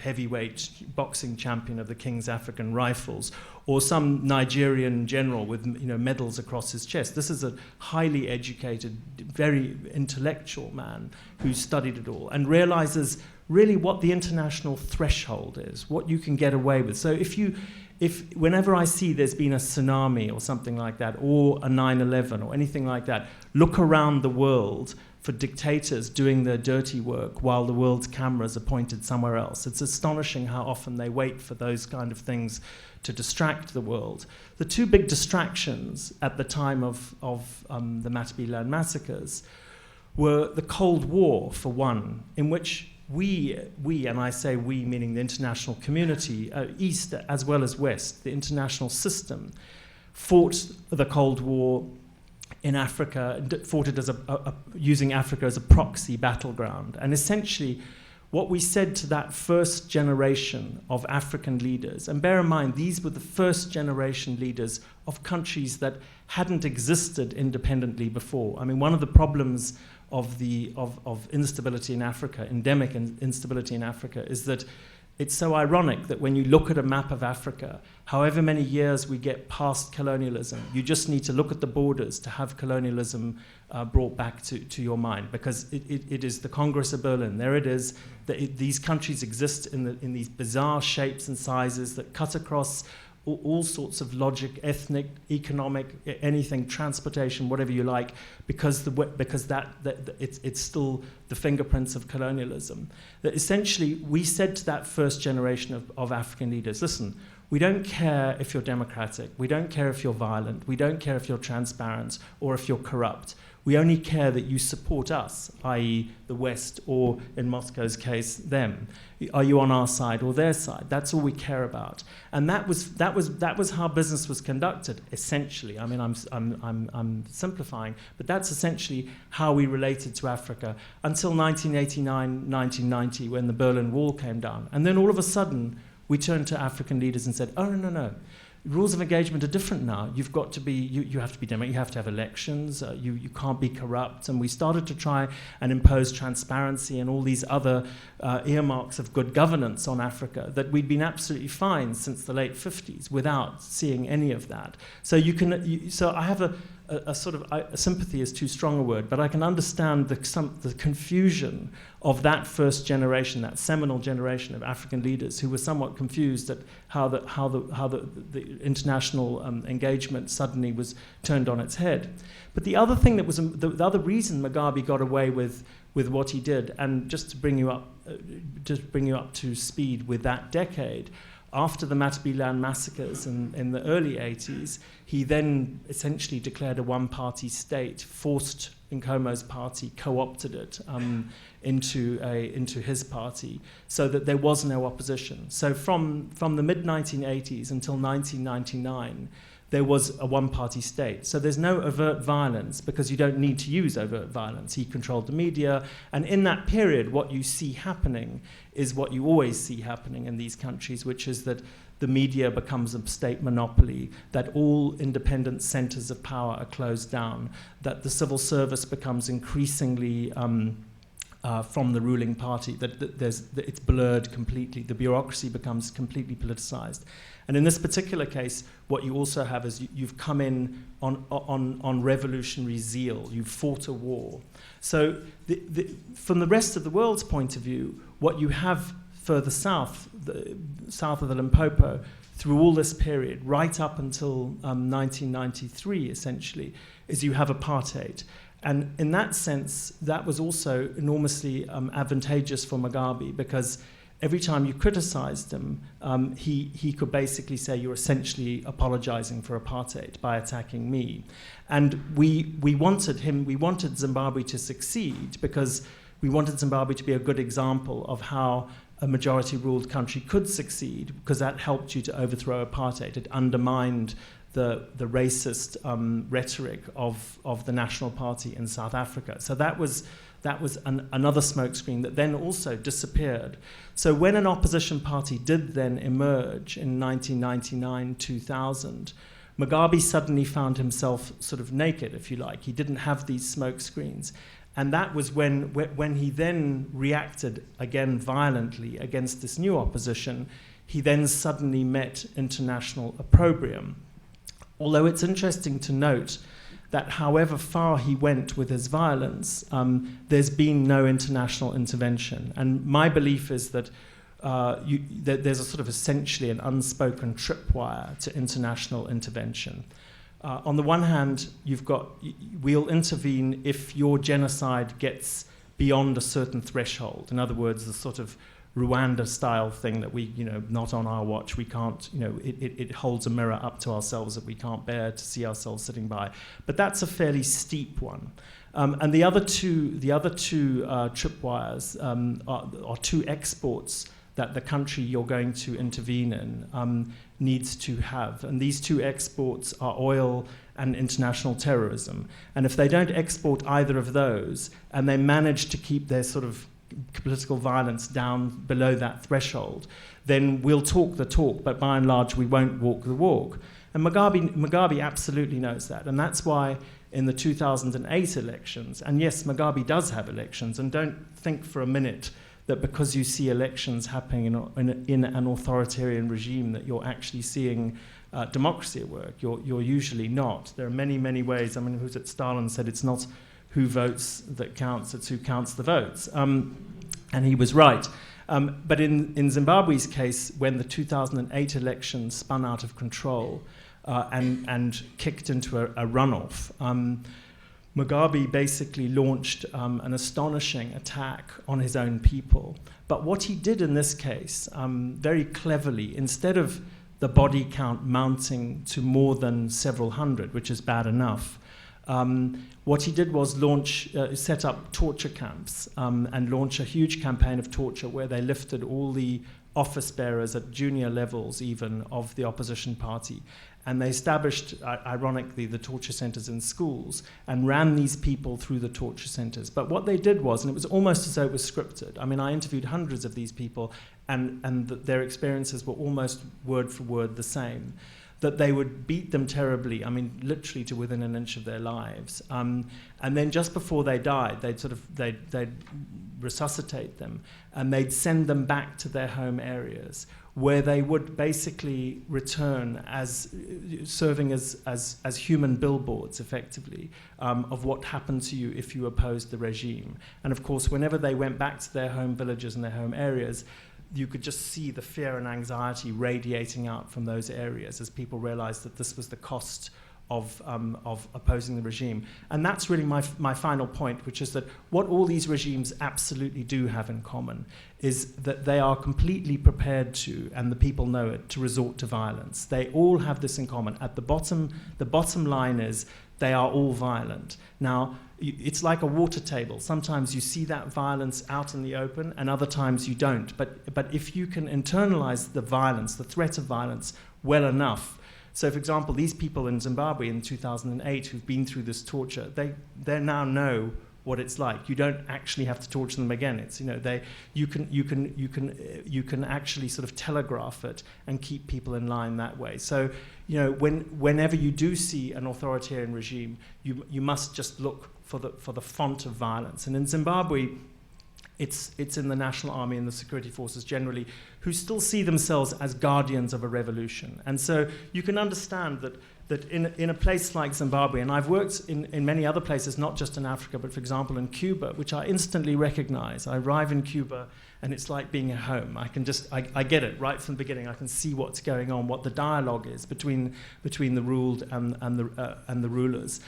Speaker 5: heavyweight boxing champion of the King's African Rifles, or some Nigerian general with medals across his chest. This is a highly educated, very intellectual man who studied it all and realizes really what the international threshold is, what you can get away with. So if whenever I see there's been a tsunami or something like that, or a 9/11 or anything like that, look around the world for dictators doing their dirty work while the world's cameras are pointed somewhere else. It's astonishing how often they wait for those kind of things to distract the world. The two big distractions at the time of the Matabeleland massacres were the Cold War, for one, in which we, and I say we meaning the international community, East as well as West, the international system, fought the Cold War in Africa, fought it as using Africa as a proxy battleground. And essentially, what we said to that first generation of African leaders, and bear in mind, these were the first generation leaders of countries that hadn't existed independently before. I mean, one of the problems of instability in Africa, endemic instability in Africa, is that it's so ironic that when you look at a map of Africa, however many years we get past colonialism, you just need to look at the borders to have colonialism brought back to your mind, because it is the Congress of Berlin. There it is. These countries exist in these bizarre shapes and sizes that cut across all sorts of logic, ethnic, economic, anything, transportation, whatever you like, because it's still the fingerprints of colonialism. That essentially, we said to that first generation of African leaders, listen, we don't care if you're democratic, we don't care if you're violent, we don't care if you're transparent or if you're corrupt. We only care that you support us, i.e. the West, or in Moscow's case, them. Are you on our side or their side? That's all we care about. And that was how business was conducted, essentially. I mean, I'm simplifying, but that's essentially how we related to Africa until 1989, 1990, when the Berlin Wall came down. And then all of a sudden, we turned to African leaders and said, oh, no. Rules of engagement are different now. You've got to be, you have to be democratic, you have to have elections, you can't be corrupt. And we started to try and impose transparency and all these other earmarks of good governance on Africa that we'd been absolutely fine since the late 50s without seeing any of that. So so I have a sort of sympathy is too strong a word, but I can understand the confusion of that first generation, that seminal generation of African leaders who were somewhat confused at how the international engagement suddenly was turned on its head. But the other thing that was the other reason Mugabe got away with what he did, and just to bring you up to speed with that decade. After the Matabeleland massacres in the early 80s, he then essentially declared a one-party state, forced Nkomo's party, co-opted it into his party, so that there was no opposition. So from the mid-1980s until 1999, there was a one-party state. So there's no overt violence because you don't need to use overt violence. He controlled the media, and in that period, what you see happening is what you always see happening in these countries, which is that the media becomes a state monopoly, that all independent centers of power are closed down, that the civil service becomes increasingly from the ruling party, that it's blurred completely, the bureaucracy becomes completely politicized. And in this particular case, what you also have is you've come in on revolutionary zeal, you've fought a war. So from the rest of the world's point of view, what you have further south, south of the Limpopo, through all this period, right up until 1993, essentially, is you have apartheid. And in that sense, that was also enormously advantageous for Mugabe, because every time you criticized him, he could basically say, you're essentially apologizing for apartheid by attacking me. And we wanted Zimbabwe to succeed because we wanted Zimbabwe to be a good example of how a majority-ruled country could succeed, because that helped you to overthrow apartheid. It undermined the racist rhetoric of the National Party in South Africa. So that was another smokescreen that then also disappeared. So when an opposition party did then emerge in 1999, 2000, Mugabe suddenly found himself sort of naked, if you like. He didn't have these smokescreens. And that was when he then reacted again violently against this new opposition, he then suddenly met international opprobrium. Although it's interesting to note that however far he went with his violence, there's been no international intervention. And my belief is that there's a sort of essentially an unspoken tripwire to international intervention. On the one hand, we'll intervene if your genocide gets beyond a certain threshold. In other words, the sort of Rwanda-style thing that we, not on our watch, we can't, it holds a mirror up to ourselves that we can't bear to see ourselves sitting by. But that's a fairly steep one. And the other two tripwires are two exports that the country you're going to intervene in needs to have. And these two exports are oil and international terrorism. And if they don't export either of those, and they manage to keep their sort of political violence down below that threshold, then we'll talk the talk, but by and large we won't walk the walk. And Mugabe absolutely knows that. And that's why in the 2008 elections, and yes, Mugabe does have elections, and don't think for a minute that because you see elections happening in an authoritarian regime that you're actually seeing democracy at work. You're usually not. There are many, many ways. I mean, who's it? Stalin said it's not who votes that counts, it's who counts the votes. And he was right. But in Zimbabwe's case, when the 2008 election spun out of control and kicked into a runoff, Mugabe basically launched an astonishing attack on his own people. But what he did in this case, very cleverly, instead of the body count mounting to more than several hundred, which is bad enough, what he did was set up torture camps and launch a huge campaign of torture where they lifted all the office bearers at junior levels even of the opposition party. And they established, ironically, the torture centers in schools and ran these people through the torture centers. But what they did was, and it was almost as though it was scripted. I mean, I interviewed hundreds of these people and their experiences were almost word for word the same. That they would beat them terribly, I mean, literally to within an inch of their lives. And then just before they died, they'd resuscitate them, and they'd send them back to their home areas, where they would basically return as serving as human billboards, effectively, of what happened to you if you opposed the regime. And of course, whenever they went back to their home villages and their home areas, you could just see the fear and anxiety radiating out from those areas as people realized that this was the cost of opposing the regime. And that's really my final point, which is that what all these regimes absolutely do have in common is that they are completely prepared to, and the people know it, to resort to violence. They all have this in common. At the bottom line is they are all violent. Now, it's like a water table. Sometimes you see that violence out in the open, and other times you don't. But if you can internalize the violence, the threat of violence, well enough. So, for example, these people in Zimbabwe in 2008 who've been through this torture, they now know what it's like. You don't actually have to torture them again. It's, you can actually sort of telegraph it and keep people in line that way. So, whenever you do see an authoritarian regime, you must just look for the font of violence. And in Zimbabwe, it's in the National Army and the security forces generally, who still see themselves as guardians of a revolution. And so you can understand that in a place like Zimbabwe, and I've worked in many other places, not just in Africa, but for example in Cuba, which I instantly recognize. I arrive in Cuba and it's like being at home. I get it right from the beginning. I can see what's going on, what the dialogue is between the ruled and the rulers.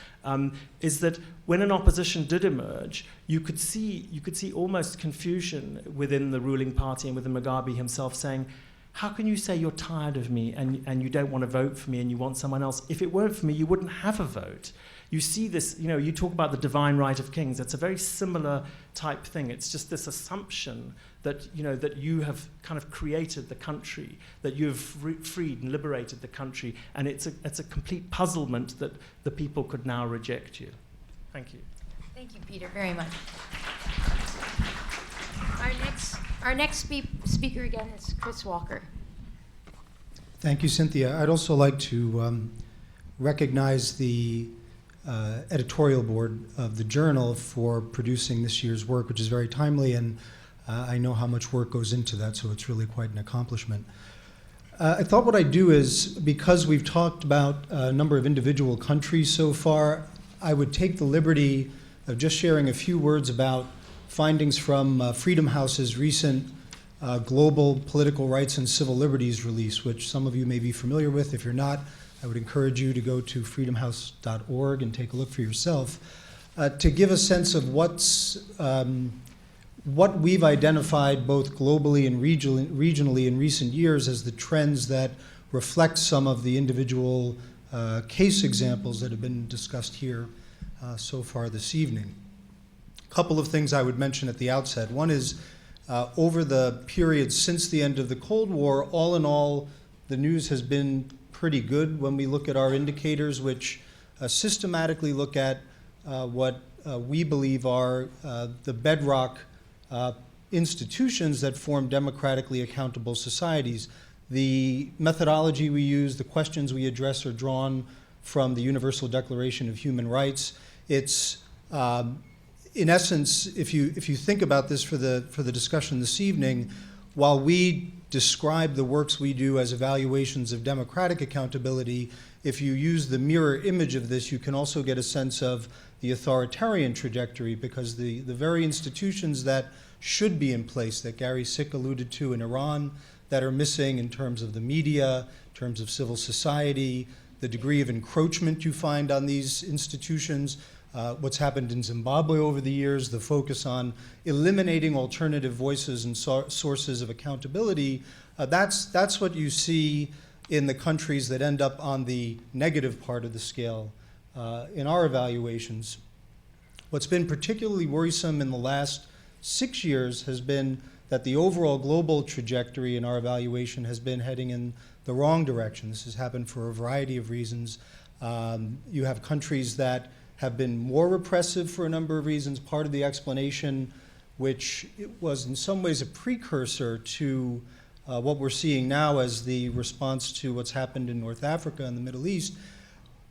Speaker 5: Is that when an opposition did emerge, you could see almost confusion within the ruling party and within Mugabe himself, saying, how can you say you're tired of me and you don't want to vote for me and you want someone else? If it weren't for me, you wouldn't have a vote. You see this, you talk about the divine right of kings. It's a very similar type thing. It's just this assumption that, that you have kind of created the country, that you have freed and liberated the country, and it's a complete puzzlement that the people could now reject you. Thank you.
Speaker 2: Thank you, Peter, very much. Our next speaker again is Chris Walker.
Speaker 6: Thank you, Cynthia. I'd also like to recognize the editorial board of the Journal for producing this year's work, which is very timely, and I know how much work goes into that, so it's really quite an accomplishment. I thought what I'd do is, because we've talked about a number of individual countries so far, I would take the liberty of just sharing a few words about findings from Freedom House's recent Global Political Rights and Civil Liberties release, which some of you may be familiar with. If you're not, I would encourage you to go to freedomhouse.org and take a look for yourself to give a sense of what we've identified both globally and regionally in recent years as the trends that reflect some of the individual case examples that have been discussed here so far this evening. A couple of things I would mention at the outset. One is over the period since the end of the Cold War, all in all, the news has been pretty good when we look at our indicators, which systematically look at what we believe are the bedrock institutions that form democratically accountable societies. The methodology we use, the questions we address are drawn from the Universal Declaration of Human Rights. It's in essence, if you think about this for the discussion this evening, while we describe the works we do as evaluations of democratic accountability, if you use the mirror image of this, you can also get a sense of the authoritarian trajectory, because the very institutions that should be in place, that Gary Sick alluded to in Iran, that are missing in terms of the media, in terms of civil society, the degree of encroachment you find on these institutions, what's happened in Zimbabwe over the years, the focus on eliminating alternative voices and sources of accountability, that's what you see in the countries that end up on the negative part of the scale in our evaluations. What's been particularly worrisome in the last 6 years has been that the overall global trajectory in our evaluation has been heading in the wrong direction. This has happened for a variety of reasons. You have countries that have been more repressive for a number of reasons. Part of the explanation, which was in some ways a precursor to what we're seeing now as the response to what's happened in North Africa and the Middle East,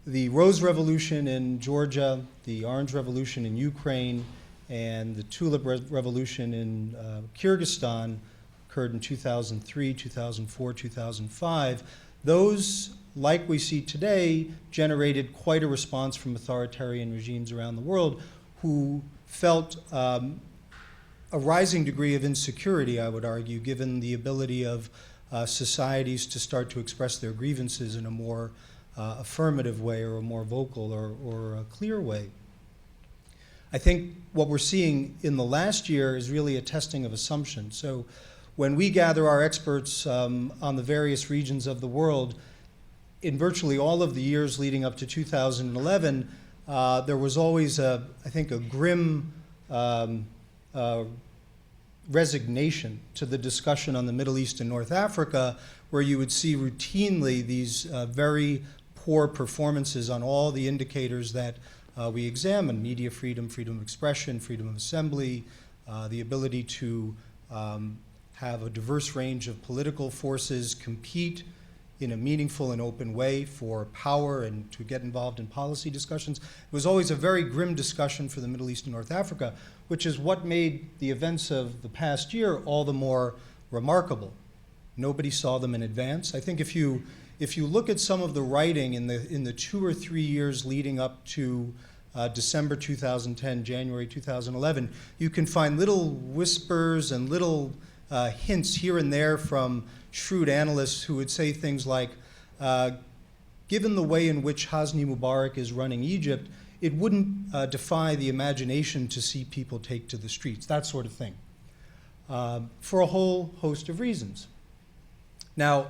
Speaker 6: the Rose Revolution in Georgia, the Orange Revolution in Ukraine, and the Tulip Revolution in Kyrgyzstan occurred in 2003, 2004, 2005. Those, like we see today, generated quite a response from authoritarian regimes around the world who felt a rising degree of insecurity, I would argue, given the ability of societies to start to express their grievances in a more affirmative way or a more vocal or a clear way. I think what we're seeing in the last year is really a testing of assumptions. So when we gather our experts on the various regions of the world, in virtually all of the years leading up to 2011, there was always, I think, a grim resignation to the discussion on the Middle East and North Africa, where you would see routinely these very poor performances on all the indicators that we examine: media freedom, freedom of expression, freedom of assembly, the ability to have a diverse range of political forces compete in a meaningful and open way for power and to get involved in policy discussions. It was always a very grim discussion for the Middle East and North Africa, which is what made the events of the past year all the more remarkable. Nobody saw them in advance. I think if you look at some of the writing in the 2 or 3 years leading up to December 2010, January 2011, you can find little whispers and little hints here and there from shrewd analysts who would say things like, given the way in which Hosni Mubarak is running Egypt, it wouldn't defy the imagination to see people take to the streets, that sort of thing, for a whole host of reasons. Now,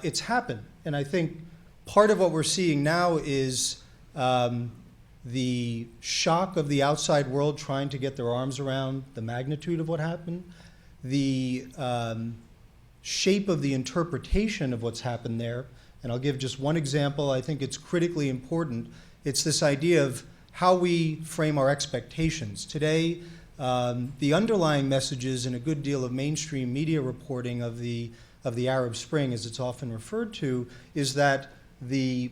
Speaker 6: it's happened, and I think part of what we're seeing now is the shock of the outside world trying to get their arms around the magnitude of what happened, the shape of the interpretation of what's happened there. And I'll give just one example. I think it's critically important. It's this idea of how we frame our expectations. Today, the underlying messages in a good deal of mainstream media reporting of the Arab Spring, as it's often referred to, is that the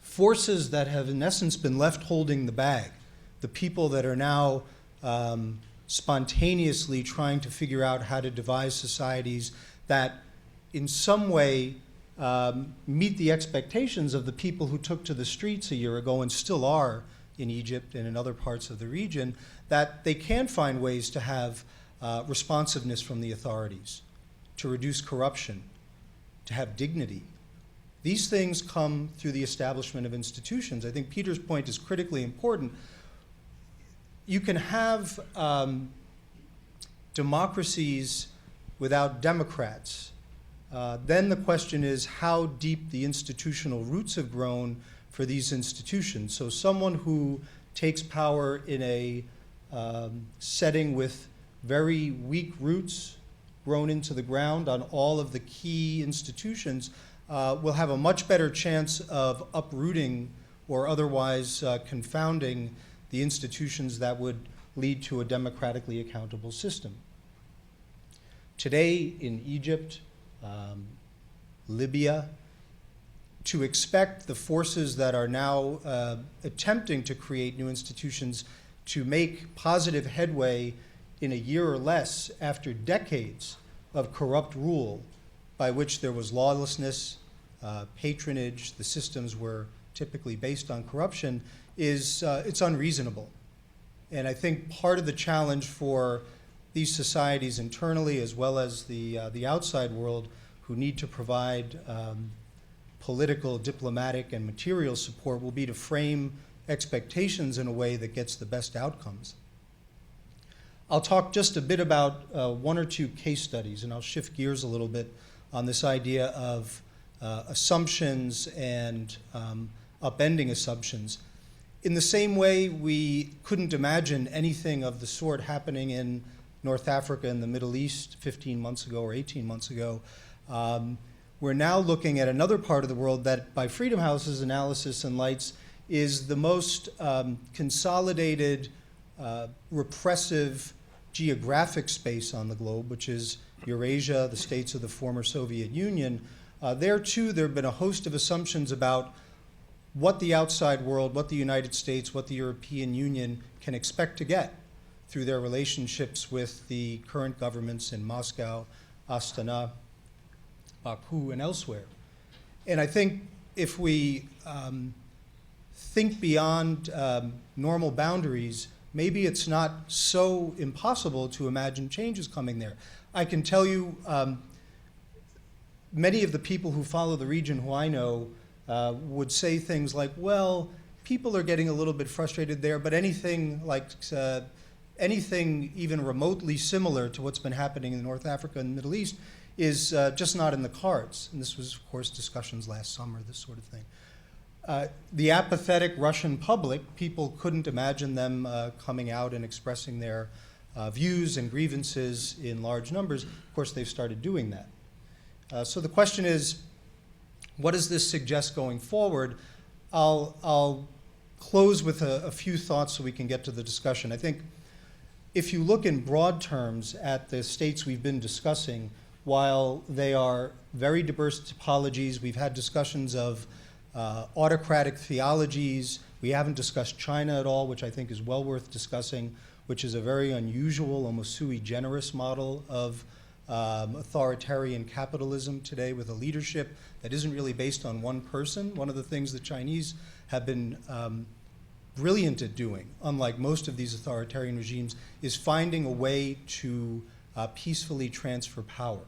Speaker 6: forces that have in essence been left holding the bag, the people that are now spontaneously trying to figure out how to devise societies that in some way meet the expectations of the people who took to the streets a year ago and still are in Egypt and in other parts of the region, that they can find ways to have responsiveness from the authorities, to reduce corruption, to have dignity. These things come through the establishment of institutions. I think Peter's point is critically important. You can have democracies without democrats. Then the question is how deep the institutional roots have grown for these institutions. So someone who takes power in a setting with very weak roots grown into the ground on all of the key institutions will have a much better chance of uprooting or otherwise confounding the institutions that would lead to a democratically accountable system. Today in Egypt, Libya, to expect the forces that are now attempting to create new institutions to make positive headway in a year or less after decades of corrupt rule by which there was lawlessness, patronage, the systems were typically based on corruption, it's unreasonable. And I think part of the challenge for these societies internally as well as the outside world who need to provide political, diplomatic, and material support will be to frame expectations in a way that gets the best outcomes. I'll talk just a bit about one or two case studies, and I'll shift gears a little bit on this idea of assumptions and upending assumptions. In the same way, we couldn't imagine anything of the sort happening in North Africa and the Middle East 15 months ago or 18 months ago. We're now looking at another part of the world that, by Freedom House's analysis and lights, is the most consolidated, repressive geographic space on the globe, which is Eurasia, the states of the former Soviet Union. There, too, there have been a host of assumptions about what the outside world, what the United States, what the European Union can expect to get through their relationships with the current governments in Moscow, Astana, Baku, and elsewhere. And I think if we think beyond normal boundaries, maybe it's not so impossible to imagine changes coming there. I can tell you many of the people who follow the region who I know would say things like, well, people are getting a little bit frustrated there, but anything even remotely similar to what's been happening in North Africa and the Middle East is just not in the cards. And this was, of course, discussions last summer, this sort of thing. The apathetic Russian public, people couldn't imagine them coming out and expressing their views and grievances in large numbers. Of course, they've started doing that. So the question is, what does this suggest going forward? I'll close with a few thoughts so we can get to the discussion. I think if you look in broad terms at the states we've been discussing, while they are very diverse topologies, we've had discussions of autocratic theologies. We haven't discussed China at all, which I think is well worth discussing, which is a very unusual, almost sui generis model of authoritarian capitalism today with a leadership that isn't really based on one person. One of the things the Chinese have been brilliant at doing, unlike most of these authoritarian regimes, is finding a way to peacefully transfer power.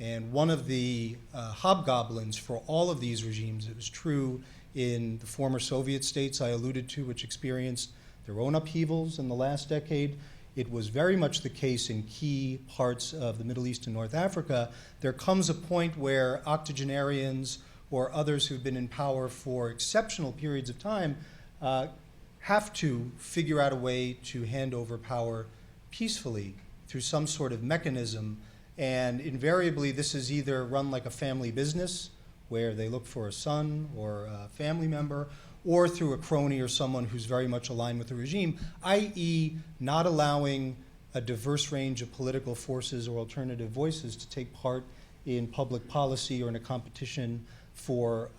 Speaker 6: And one of the hobgoblins for all of these regimes, it was true in the former Soviet states I alluded to, which experienced their own upheavals in the last decade. It was very much the case in key parts of the Middle East and North Africa. There comes a point where octogenarians or others who've been in power for exceptional periods of time have to figure out a way to hand over power peacefully through some sort of mechanism. And invariably, this is either run like a family business, where they look for a son or a family member, or through a crony or someone who's very much aligned with the regime, i.e. not allowing a diverse range of political forces or alternative voices to take part in public policy or in a competition for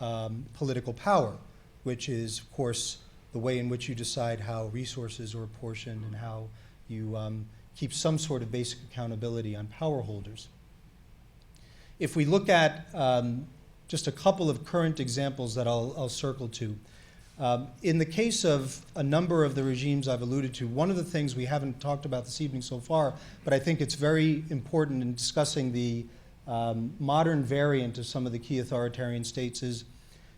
Speaker 6: political power, which is, of course, the way in which you decide how resources are apportioned and how you keep some sort of basic accountability on power holders. If we look at just a couple of current examples that I'll circle to, in the case of a number of the regimes I've alluded to, one of the things we haven't talked about this evening so far, but I think it's very important in discussing the modern variant of some of the key authoritarian states, is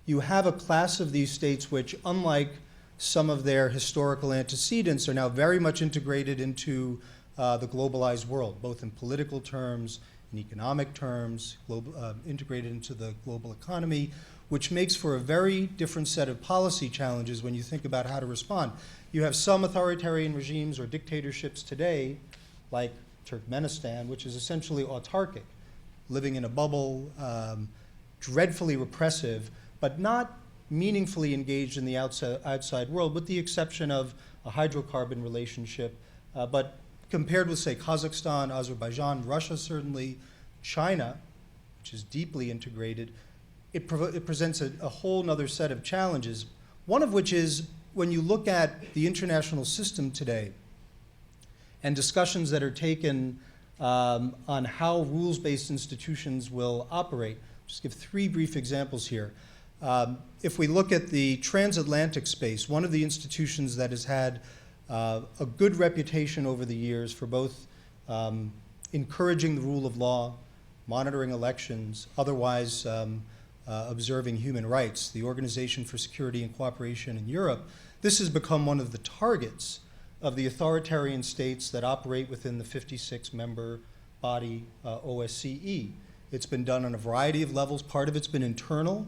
Speaker 6: you have a class of these states which, unlike some of their historical antecedents, are now very much integrated into the globalized world, both in political terms, in economic terms, integrated into the global economy, which makes for a very different set of policy challenges when you think about how to respond. You have some authoritarian regimes or dictatorships today, like Turkmenistan, which is essentially autarkic, living in a bubble, dreadfully repressive, but not meaningfully engaged in the outside world, with the exception of a hydrocarbon relationship. But compared with, say, Kazakhstan, Azerbaijan, Russia certainly, China, which is deeply integrated, it presents a whole other set of challenges, one of which is when you look at the international system today and discussions that are taken on how rules-based institutions will operate. Just give three brief examples here. If we look at the transatlantic space, one of the institutions that has had a good reputation over the years for both encouraging the rule of law, monitoring elections, otherwise observing human rights, the Organization for Security and Cooperation in Europe, this has become one of the targets of the authoritarian states that operate within the 56-member body OSCE. It's been done on a variety of levels. Part of it's been internal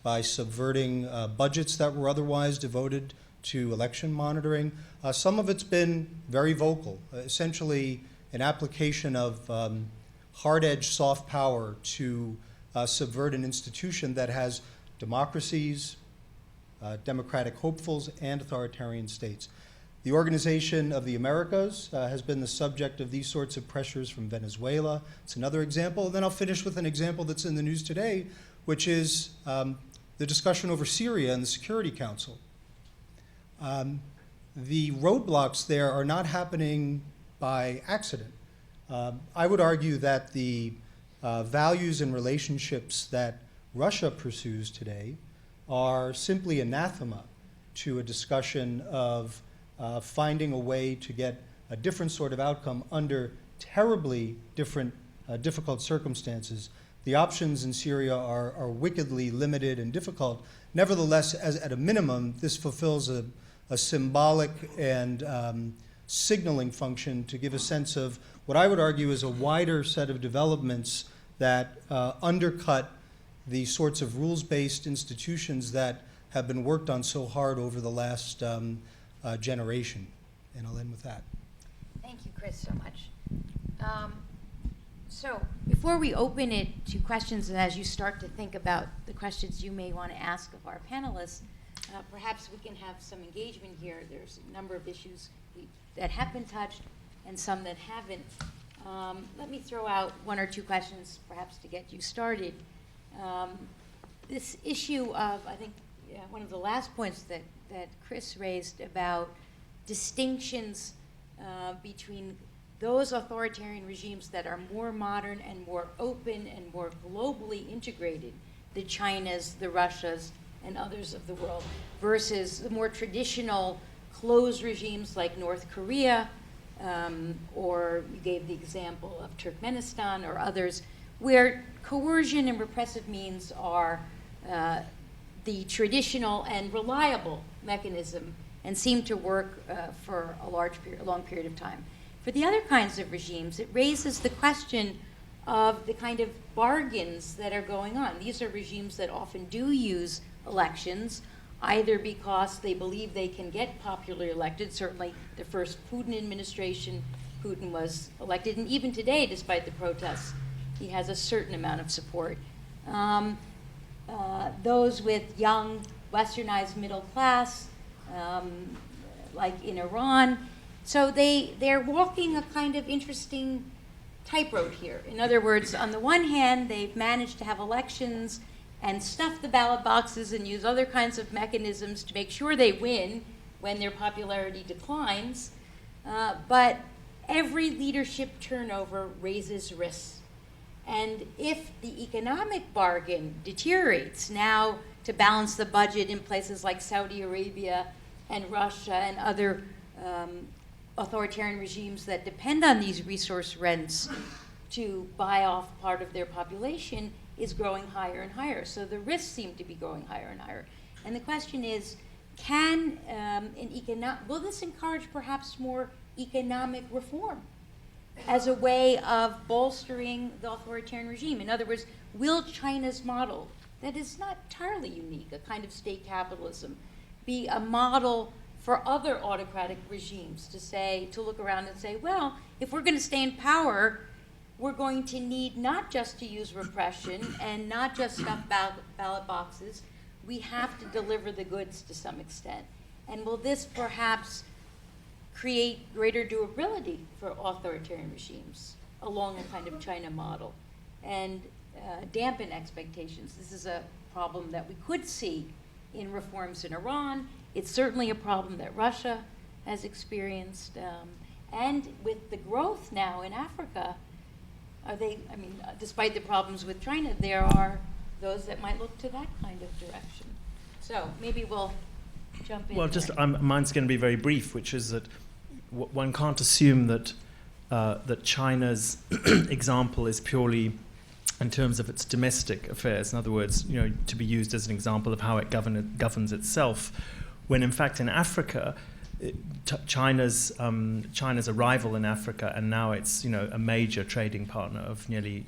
Speaker 6: by subverting budgets that were otherwise devoted to election monitoring. Some of it's been very vocal, essentially an application of hard-edged soft power to subvert an institution that has democracies, democratic hopefuls, and authoritarian states. The Organization of the Americas has been the subject of these sorts of pressures from Venezuela. It's another example. And then I'll finish with an example that's in the news today, which is the discussion over Syria and the Security Council. the roadblocks there are not happening by accident. I would argue that the values and relationships that Russia pursues today are simply anathema to a discussion of finding a way to get a different sort of outcome under terribly different, difficult circumstances. The options in Syria are wickedly limited and difficult. Nevertheless, at a minimum, this fulfills a symbolic and signaling function to give a sense of what I would argue is a wider set of developments that undercut the sorts of rules-based institutions that have been worked on so hard over the last generation. And I'll end with that.
Speaker 2: Thank you, Chris, so much. So before we open it to questions, and as you start to think about the questions you may want to ask of our panelists, perhaps we can have some engagement here. There's a number of issues that have been touched and some that haven't. Let me throw out one or two questions, perhaps to get you started. This issue of, I think, one of the last points that Chris raised about distinctions between those authoritarian regimes that are more modern and more open and more globally integrated, the Chinas, the Russias, and others of the world, versus the more traditional closed regimes like North Korea, or you gave the example of Turkmenistan or others, where coercion and repressive means are the traditional and reliable mechanism and seem to work for a long period of time. For the other kinds of regimes, it raises the question of the kind of bargains that are going on. These are regimes that often do use elections, either because they believe they can get popularly elected. Certainly the first Putin administration, Putin was elected, and even today, despite the protests, he has a certain amount of support. Those with young, westernized middle class, like in Iran. So they're walking a kind of interesting tightrope here. In other words, on the one hand, they've managed to have elections and stuff the ballot boxes and use other kinds of mechanisms to make sure they win when their popularity declines. But every leadership turnover raises risks. And if the economic bargain deteriorates now to balance the budget in places like Saudi Arabia and Russia and other authoritarian regimes that depend on these resource rents to buy off part of their population, is growing higher and higher. So the risks seem to be growing higher and higher. And the question is, will this encourage perhaps more economic reform as a way of bolstering the authoritarian regime? In other words, will China's model, that is not entirely unique, a kind of state capitalism, be a model for other autocratic regimes to look around and say, well, if we're going to stay in power, we're going to need not just to use repression and not just stuff ballot boxes, we have to deliver the goods to some extent. And will this perhaps create greater durability for authoritarian regimes along a kind of China model and dampen expectations? This is a problem that we could see in reforms in Iran. It's certainly a problem that Russia has experienced. And with the growth now in Africa, despite the problems with China, there are those that might look to that kind of direction. So maybe we'll jump in.
Speaker 5: Well, mine's going to be very brief, which is that one can't assume that that China's example is purely in terms of its domestic affairs. In other words, to be used as an example of how it governs itself, when in fact in Africa, China's arrival in Africa, and now it's a major trading partner of nearly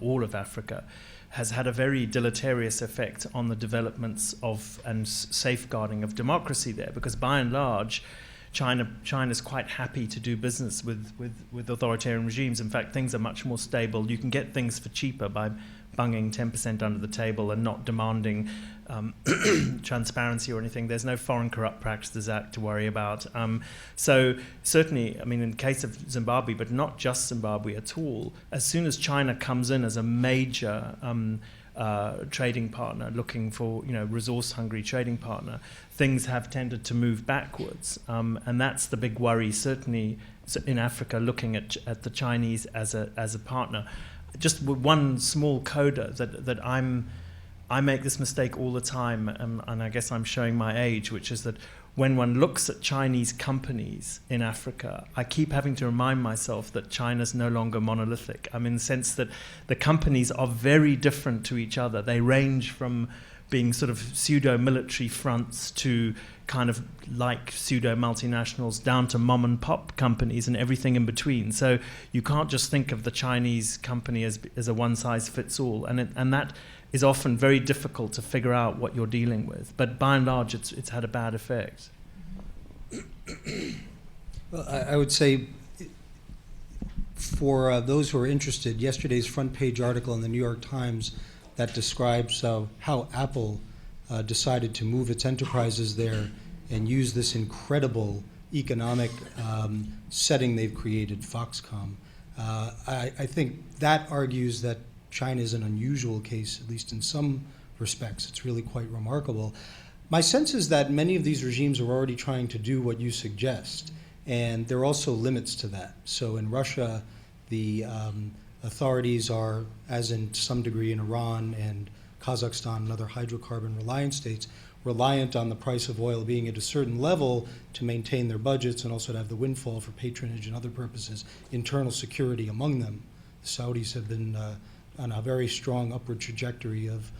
Speaker 5: all of Africa, has had a very deleterious effect on the developments of and safeguarding of democracy there, because by and large, China's quite happy to do business with authoritarian regimes. In fact, things are much more stable. You can get things for cheaper by bunging 10% under the table and not demanding transparency or anything. There's no Foreign Corrupt Practices Act to worry about. So certainly, in the case of Zimbabwe, but not just Zimbabwe at all, as soon as China comes in as a major trading partner, looking for resource-hungry trading partner, things have tended to move backwards, and that's the big worry, certainly in Africa, looking at the Chinese as a partner. Just one small coda that I make this mistake all the time, and I guess I'm showing my age, which is that when one looks at Chinese companies in Africa, I keep having to remind myself that China's no longer monolithic. I mean, in the sense that the companies are very different to each other. They range from being sort of pseudo-military fronts to kind of like pseudo-multinationals down to mom-and-pop companies and everything in between. So you can't just think of the Chinese company as a one-size-fits-all. And that is often very difficult to figure out what you're dealing with. But by and large, it's had a bad effect.
Speaker 6: Well, I would say for those who are interested, yesterday's front page article in the New York Times that describes how Apple decided to move its enterprises there and use this incredible economic setting they've created, Foxconn. I think that argues that China is an unusual case, at least in some respects. It's really quite remarkable. My sense is that many of these regimes are already trying to do what you suggest, and there are also limits to that. So in Russia, the authorities are, as in some degree in Iran and Kazakhstan and other hydrocarbon-reliant states, reliant on the price of oil being at a certain level to maintain their budgets and also to have the windfall for patronage and other purposes, internal security among them. The Saudis have been on a very strong upward trajectory of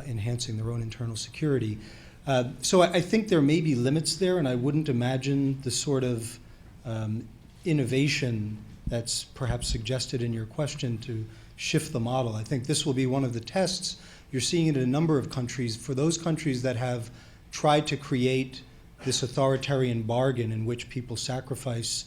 Speaker 6: enhancing their own internal security. So I think there may be limits there, and I wouldn't imagine the sort of innovation that's perhaps suggested in your question to shift the model. I think this will be one of the tests. You're seeing it in a number of countries. For those countries that have tried to create this authoritarian bargain in which people sacrifice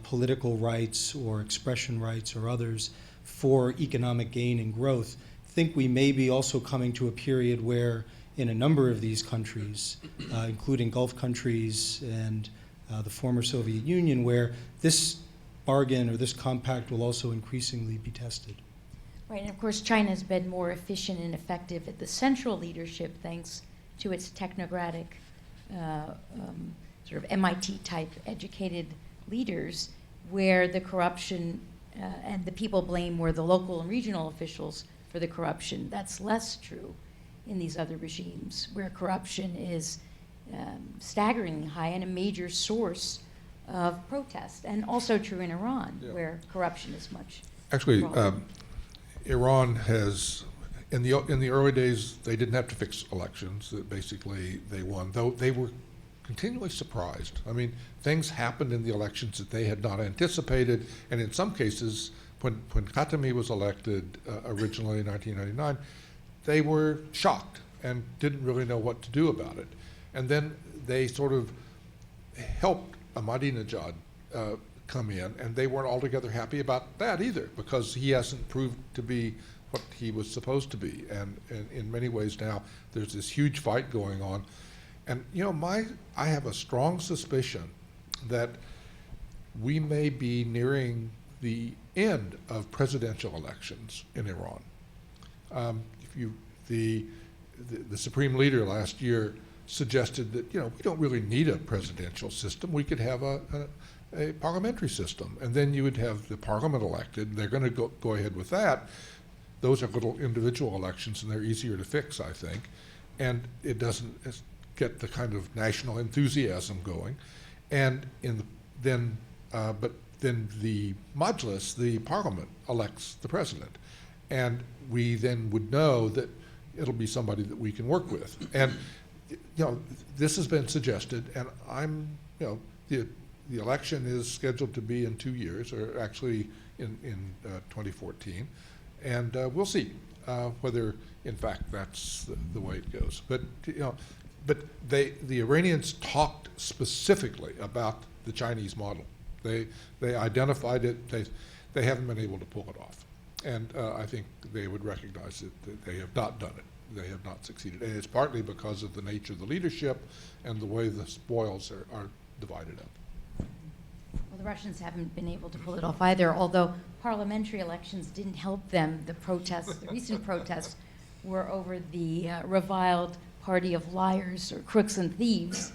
Speaker 6: political rights or expression rights or others for economic gain and growth, I think we may be also coming to a period where in a number of these countries, including Gulf countries and the former Soviet Union, where this bargain or this compact will also increasingly be tested.
Speaker 2: Right, and of course China has been more efficient and effective at the central leadership thanks to its technocratic, sort of MIT-type educated leaders, where the corruption and the people blame were the local and regional officials for the corruption. That's less true in these other regimes, where corruption is staggeringly high and a major source of protest, and also true in Iran, where corruption is much
Speaker 4: Actually,
Speaker 2: broader.
Speaker 4: Iran has, in the early days, they didn't have to fix elections. Basically, they won, though they were continually surprised. I mean, things happened in the elections that they had not anticipated, and in some cases, when Khatami was elected originally in 1999, they were shocked and didn't really know what to do about it. And then they sort of helped Ahmadinejad come in, and they weren't altogether happy about that either, because he hasn't proved to be what he was supposed to be. And in many ways now, there's this huge fight going on. And I have a strong suspicion that we may be nearing the end of presidential elections in Iran. The supreme leader last year suggested that we don't really need a presidential system. We could have a parliamentary system, and then you would have the parliament elected. They're going to go ahead with that. Those are little individual elections, and they're easier to fix, I think. And it doesn't get the kind of national enthusiasm going. And but then the Majlis, the parliament, elects the president, and we then would know that it'll be somebody that we can work with. And this has been suggested, and the election is scheduled to be in 2 years, or actually in 2014, and we'll see whether, in fact, that's the way it goes. But the Iranians talked specifically about the Chinese model. They identified it. They haven't been able to pull it off, and I think they would recognize that they have not done it. They have not succeeded, and it's partly because of the nature of the leadership and the way the spoils are divided up.
Speaker 2: Well, the Russians haven't been able to pull it off either, although parliamentary elections didn't help them. The recent protests were over the reviled party of liars or crooks and thieves,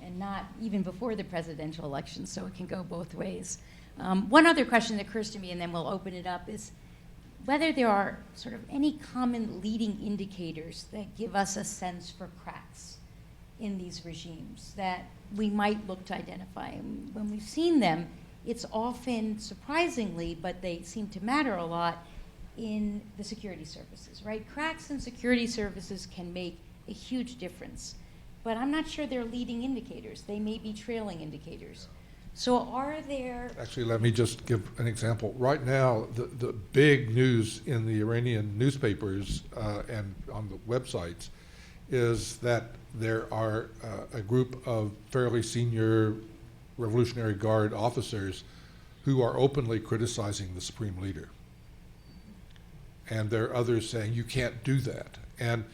Speaker 2: and not even before the presidential election, so it can go both ways. One other question that occurs to me, and then we'll open it up, is whether there are sort of any common leading indicators that give us a sense for cracks in these regimes that we might look to identify. And when we've seen them, it's often, surprisingly, but they seem to matter a lot, in the security services, right? Cracks in security services can make a huge difference, but I'm not sure they're leading indicators. They may be trailing indicators. So are there...
Speaker 4: Actually, let me just give an example. Right now, the big news in the Iranian newspapers and on the websites is that there are a group of fairly senior Revolutionary Guard officers who are openly criticizing the Supreme Leader. And there are others saying, you can't do that. And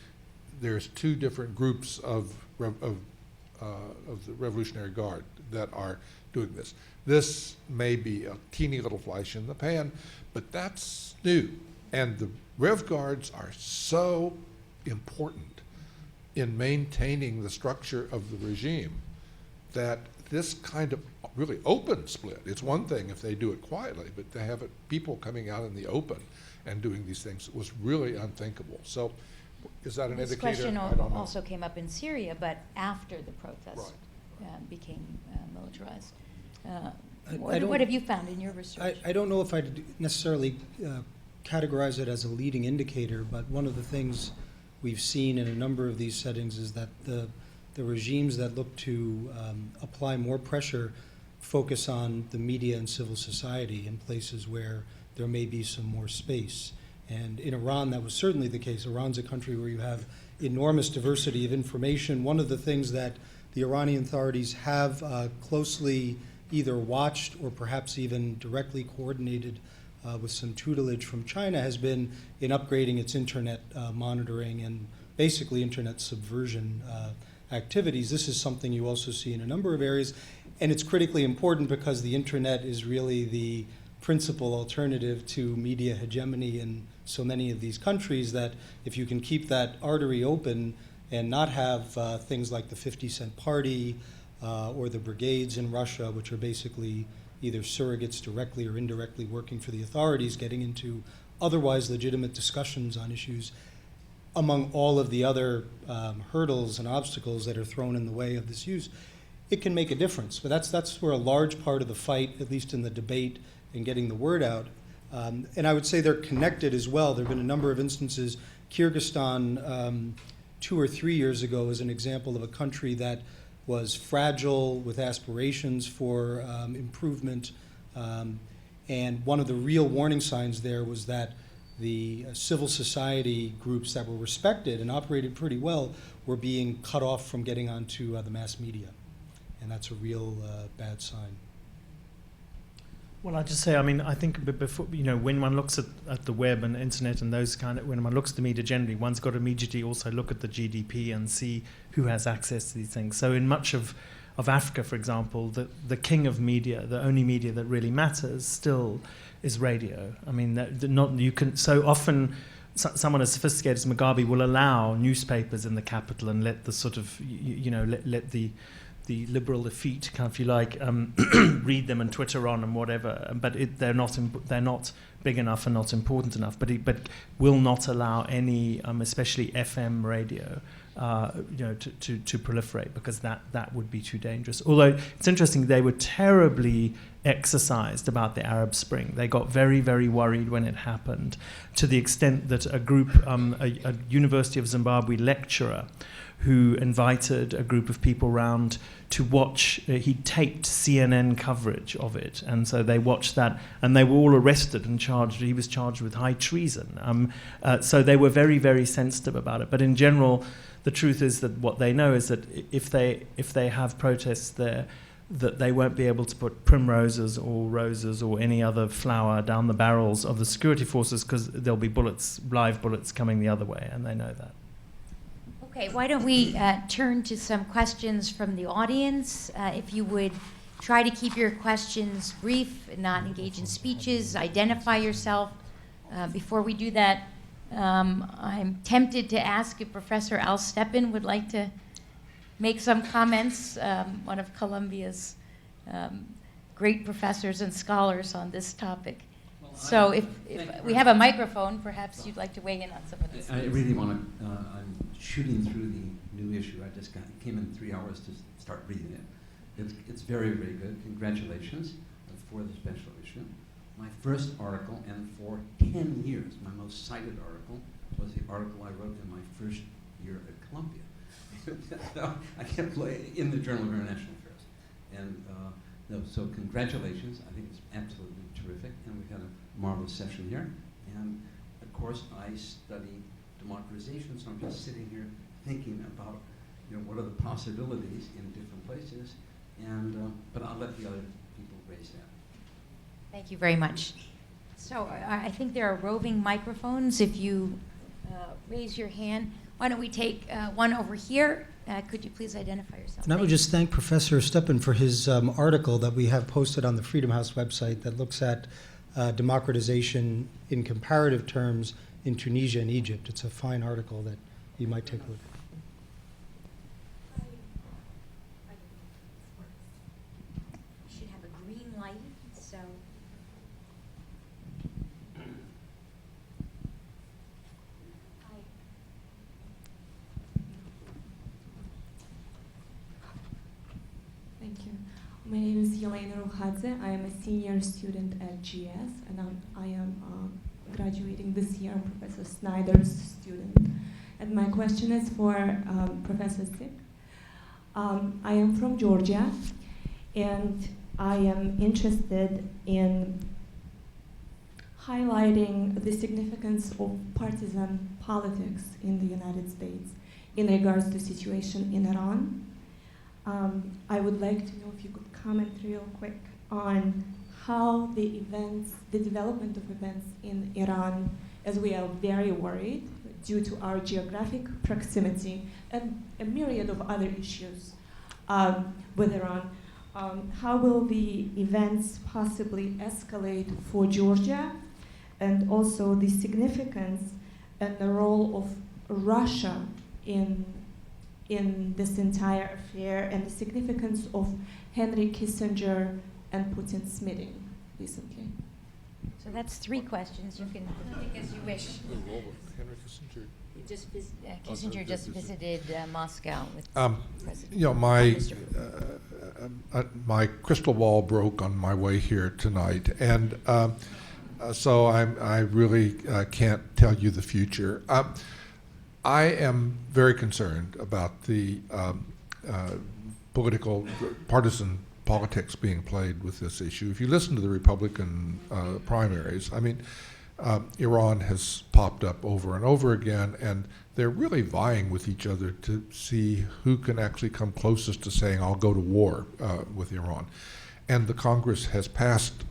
Speaker 4: there's two different groups of the Revolutionary Guard that are doing this. This may be a teeny little flash in the pan, but that's new. And the Rev Guards are so important in maintaining the structure of the regime that this kind of really open split, it's one thing if they do it quietly, but to have people coming out in the open and doing these things was really unthinkable. So is that an
Speaker 2: this
Speaker 4: indicator?
Speaker 2: Question
Speaker 4: I don't know.
Speaker 2: also came up in Syria, but after the protests became militarized. What have you found in your research?
Speaker 6: I don't know if I'd necessarily categorize it as a leading indicator, but one of the things we've seen in a number of these settings is that the regimes that look to apply more pressure focus on the media and civil society in places where there may be some more space. And in Iran, that was certainly the case. Iran's a country where you have enormous diversity of information. One of the things that the Iranian authorities have closely either watched or perhaps even directly coordinated with some tutelage from China has been in upgrading its internet monitoring and basically internet subversion activities. This is something you also see in a number of areas, and it's critically important because the internet is really the principal alternative to media hegemony in so many of these countries, that if you can keep that artery open and not have things like the 50-cent party or the brigades in Russia, which are basically either surrogates directly or indirectly working for the authorities, getting into otherwise legitimate discussions on issues, among all of the other hurdles and obstacles that are thrown in the way of this use, it can make a difference. But that's where a large part of the fight, at least in the debate and getting the word out, and I would say they're connected as well. There have been a number of instances. Kyrgyzstan 2 or 3 years ago is an example of a country that was fragile with aspirations for improvement. And one of the real warning signs there was that the civil society groups that were respected and operated pretty well were being cut off from getting onto the mass media. And that's a real bad sign.
Speaker 5: Well, I'd just say, I mean, I think before, when one looks at the web and internet and those when one looks at the media generally, one's got to immediately also look at the GDP and see who has access to these things. So in much of Africa, for example, the king of media, the only media that really matters still is radio. I mean, so often someone as sophisticated as Mugabe will allow newspapers in the capital and let the sort of, let the liberal effete, if you like, read them and Twitter on and whatever, but they're not big enough and not important enough. But will not allow any, especially FM radio, to proliferate, because that would be too dangerous. Although it's interesting, they were terribly exercised about the Arab Spring. They got very, very worried when it happened, to the extent that a group, a University of Zimbabwe lecturer, who invited a group of people round to watch, he taped CNN coverage of it, and so they watched that, and they were all arrested and charged. He was charged with high treason. So they were very, very sensitive about it. But in general, the truth is that what they know is that if they have protests there, that they won't be able to put primroses or roses or any other flower down the barrels of the security forces, because there'll be live bullets coming the other way, and they know that.
Speaker 2: Okay, why don't we turn to some questions from the audience. If you would try to keep your questions brief and not engage in speeches, identify yourself. Before we do that, I'm tempted to ask if Professor Al Steppen would like to make some comments, one of Columbia's great professors and scholars on this topic. So if we have a microphone, perhaps you'd like to weigh in on some of this.
Speaker 7: I really want to, I'm shooting through the new issue. I just came in 3 hours to start reading it. It's very, very good. Congratulations for the special issue. My first article, and for 10 years, my most cited article, was the article I wrote in my first year at Columbia. I kept in the Journal of International Affairs. And so congratulations. I think it's absolutely terrific. And we've had a marvelous session here. And of course, I study democratization, so I'm just sitting here thinking about, what are the possibilities in different places. And but I'll let the other people raise that.
Speaker 2: Thank you very much. So I think there are roving microphones. If you raise your hand, why don't we take one over here? Could you please identify yourself?
Speaker 6: And I would just thank Professor Steppen for his article that we have posted on the Freedom House website that looks at democratization in comparative terms in Tunisia and Egypt. It's a fine article that you might take a look at.
Speaker 2: You should have a green light, so.
Speaker 8: Thank you. My name is Yelena Rukhadze. I am a senior student at GS, and I am graduating this year. I'm Professor Snyder's student. And my question is for Professor Sip. I am from Georgia, and I am interested in highlighting the significance of partisan politics in the United States in regards to the situation in Iran. I would like to know if you could comment real quick on how the development of events in Iran, as we are very worried due to our geographic proximity and a myriad of other issues with Iran, how will the events possibly escalate for Georgia, and also the significance and the role of Russia in this entire affair, and the significance of Henry Kissinger and Putin's meeting recently.
Speaker 2: So that's 3 questions. You can think as you wish.
Speaker 4: Henry Kissinger.
Speaker 2: Kissinger just visited Moscow with President.
Speaker 4: My crystal ball broke on my way here tonight, and so I really can't tell you the future. I am very concerned about the partisan politics being played with this issue. If you listen to the Republican primaries, I mean, Iran has popped up over and over again, and they're really vying with each other to see who can actually come closest to saying, I'll go to war with Iran. And the Congress has passed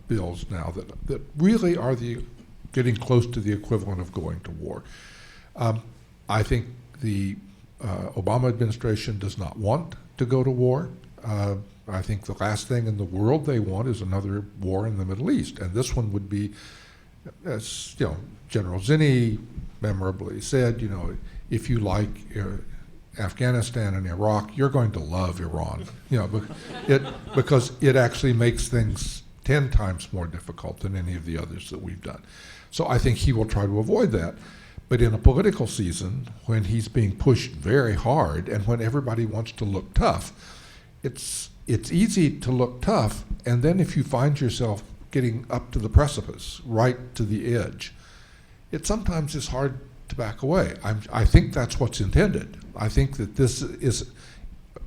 Speaker 4: bills now that really are getting close to the equivalent of going to war. I think the Obama administration does not want to go to war. I think the last thing in the world they want is another war in the Middle East, and this one would be, as General Zinni memorably said, if you like Afghanistan and Iraq, you're going to love Iran, because it actually makes things 10 times more difficult than any of the others that we've done. So I think he will try to avoid that. But in a political season, when he's being pushed very hard and when everybody wants to look tough, it's easy to look tough, and then if you find yourself getting up to the precipice, right to the edge, it sometimes is hard to back away. I think that's what's intended. I think that this is,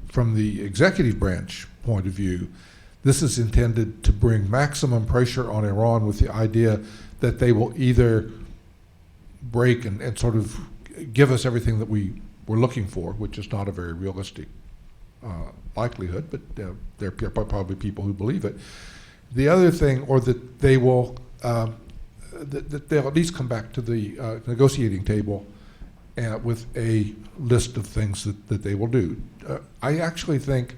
Speaker 4: from the executive branch point of view, this is intended to bring maximum pressure on Iran with the idea that they will either break and sort of give us everything that we were looking for, which is not a very realistic likelihood, but there are probably people who believe it. The other thing, or that they will, that they'll at least come back to the negotiating table with a list of things that they will do. I actually think,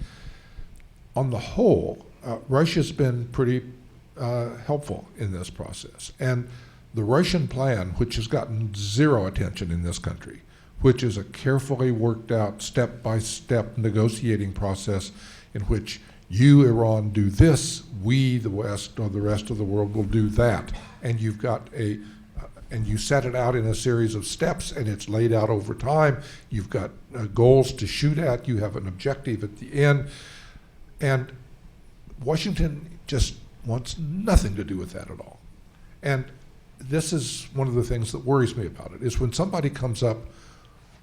Speaker 4: on the whole, Russia's been pretty helpful in this process. And the Russian plan, which has gotten zero attention in this country, which is a carefully worked out step-by-step negotiating process in which you, Iran, do this, we, the West, or the rest of the world will do that. And you've got and you set it out in a series of steps, and it's laid out over time. You've got goals to shoot at. You have an objective at the end. And Washington just wants nothing to do with that at all. And this is one of the things that worries me about it, is when somebody comes up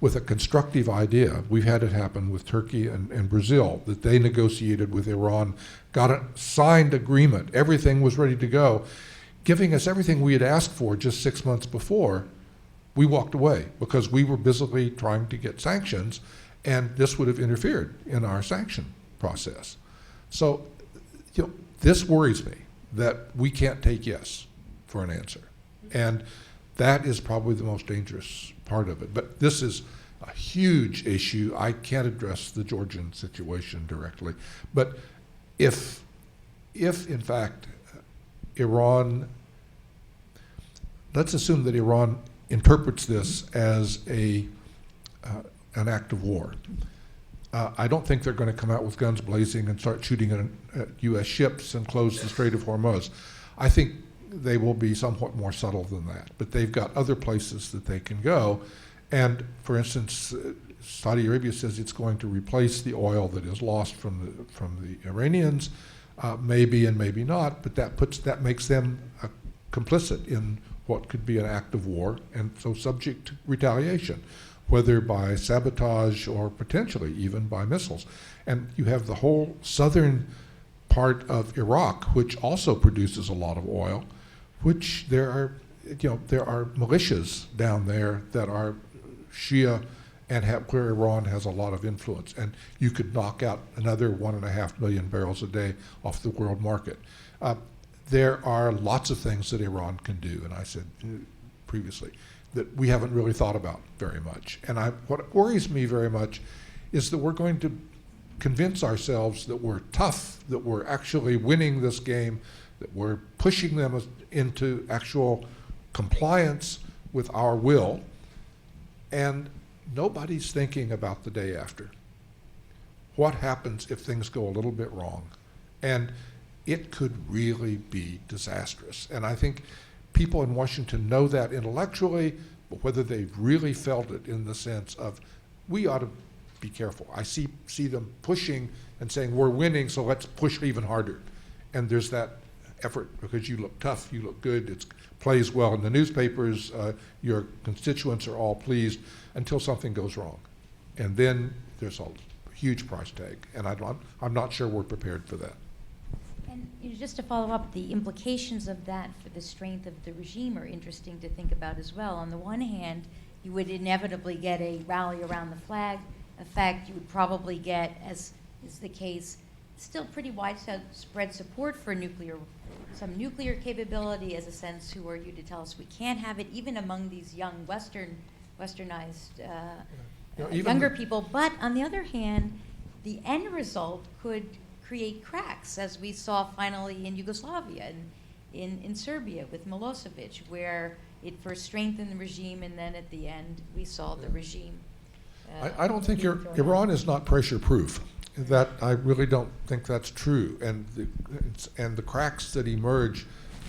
Speaker 4: with a constructive idea. We've had it happen with Turkey and Brazil, that they negotiated with Iran, got a signed agreement, everything was ready to go, giving us everything we had asked for just 6 months before. We walked away because we were busily trying to get sanctions, and this would have interfered in our sanction process. So, this worries me, that we can't take yes for an answer. And that is probably the most dangerous part of it. But this is a huge issue. I can't address the Georgian situation directly. But if in fact, Iran, let's assume that Iran interprets this as an act of war. I don't think they're going to come out with guns blazing and start shooting at U.S. ships and close the Strait of Hormuz. I think they will be somewhat more subtle than that. But they've got other places that they can go. And, for instance, Saudi Arabia says it's going to replace the oil that is lost from the Iranians, maybe and maybe not, but that makes them complicit in what could be an act of war, and so subject to retaliation, whether by sabotage or potentially even by missiles. And you have the whole southern part of Iraq, which also produces a lot of oil, which there are militias down there that are Shia and where Iran has a lot of influence. And you could knock out another 1.5 million barrels a day off the world market. There are lots of things that Iran can do, and I said previously, that we haven't really thought about very much. And what worries me very much is that we're going to convince ourselves that we're tough, that we're actually winning this game, that we're pushing them into actual compliance with our will, and nobody's thinking about the day after. What happens if things go a little bit wrong? And it could really be disastrous. And I think people in Washington know that intellectually, but whether they've really felt it in the sense of, we ought to be careful. I see them pushing and saying, we're winning, so let's push even harder. And there's that effort, because you look tough, you look good, it plays well in the newspapers, your constituents are all pleased, until something goes wrong. And then there's a huge price tag, and I'm not sure we're prepared for that.
Speaker 2: And just to follow up, the implications of that for the strength of the regime are interesting to think about as well. On the one hand, you would inevitably get a rally around the flag effect. You would probably get, as is the case, still pretty widespread support for some nuclear capability, as a sense, who are you to tell us we can't have it, even among these young westernized younger people. But on the other hand, the end result could create cracks, as we saw finally in Yugoslavia and in Serbia with Milosevic, where it first strengthened the regime, and then at the end we saw the regime.
Speaker 4: I don't think Iran is not pressure-proof. That I really don't think that's true. And the cracks that emerge,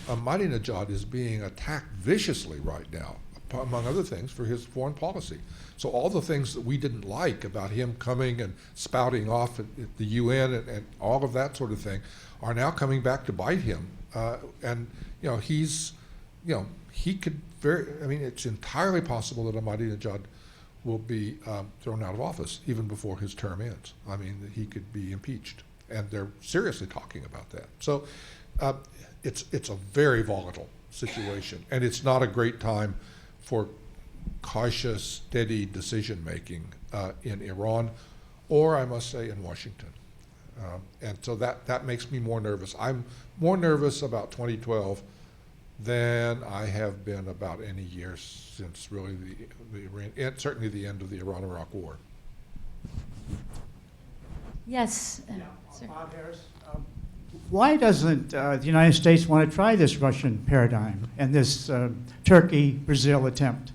Speaker 4: Ahmadinejad is being attacked viciously right now, among other things, for his foreign policy. So all the things that we didn't like about him coming and spouting off at the UN and all of that sort of thing are now coming back to bite him. And he could it's entirely possible that Ahmadinejad will be thrown out of office even before his term ends. I mean, that he could be impeached, and they're seriously talking about that. So it's a very volatile situation, and it's not a great time for cautious, steady decision-making in Iran, or I must say in Washington. And so that makes me more nervous. I'm more nervous about 2012 than I have been about any year since really certainly the end of the Iran-Iraq War.
Speaker 2: Yes.
Speaker 9: Bob Harris. why doesn't the United States want to try this Russian paradigm and this Turkey-Brazil attempt?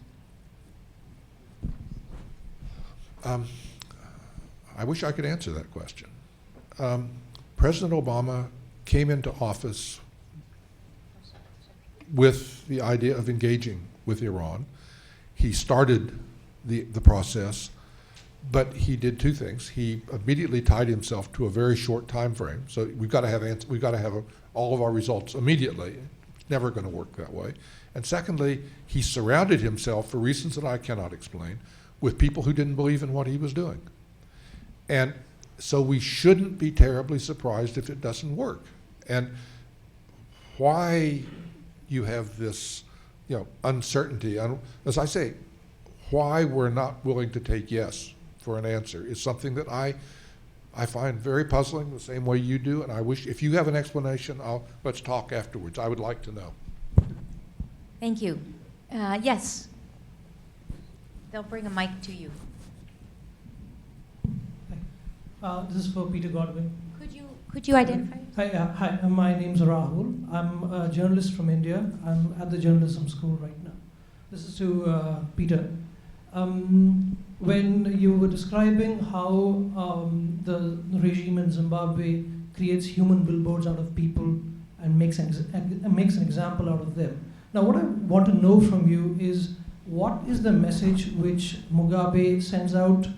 Speaker 4: I wish I could answer that question. President Obama came into office with the idea of engaging with Iran. He started the process, but he did two things. He immediately tied himself to a very short time frame. So we've got to have all of our results immediately. It's never going to work that way. And secondly, he surrounded himself, for reasons that I cannot explain, with people who didn't believe in what he was doing. And so we shouldn't be terribly surprised if it doesn't work. And why you have this, uncertainty, as I say, why we're not willing to take yes for an answer is something that I find very puzzling, the same way you do, and I wish, if you have an explanation, let's talk afterwards. I would like to know.
Speaker 2: Thank you. Yes. They'll bring a mic to you.
Speaker 10: This is for Peter Godwin.
Speaker 2: Could you identify?
Speaker 10: Hi, my name's Rahul. I'm a journalist from India. I'm at the journalism school right now. This is to Peter. When you were describing how the regime in Zimbabwe creates human billboards out of people and makes an example out of them. Now, what I want to know from you is, what is the message which Mugabe sends out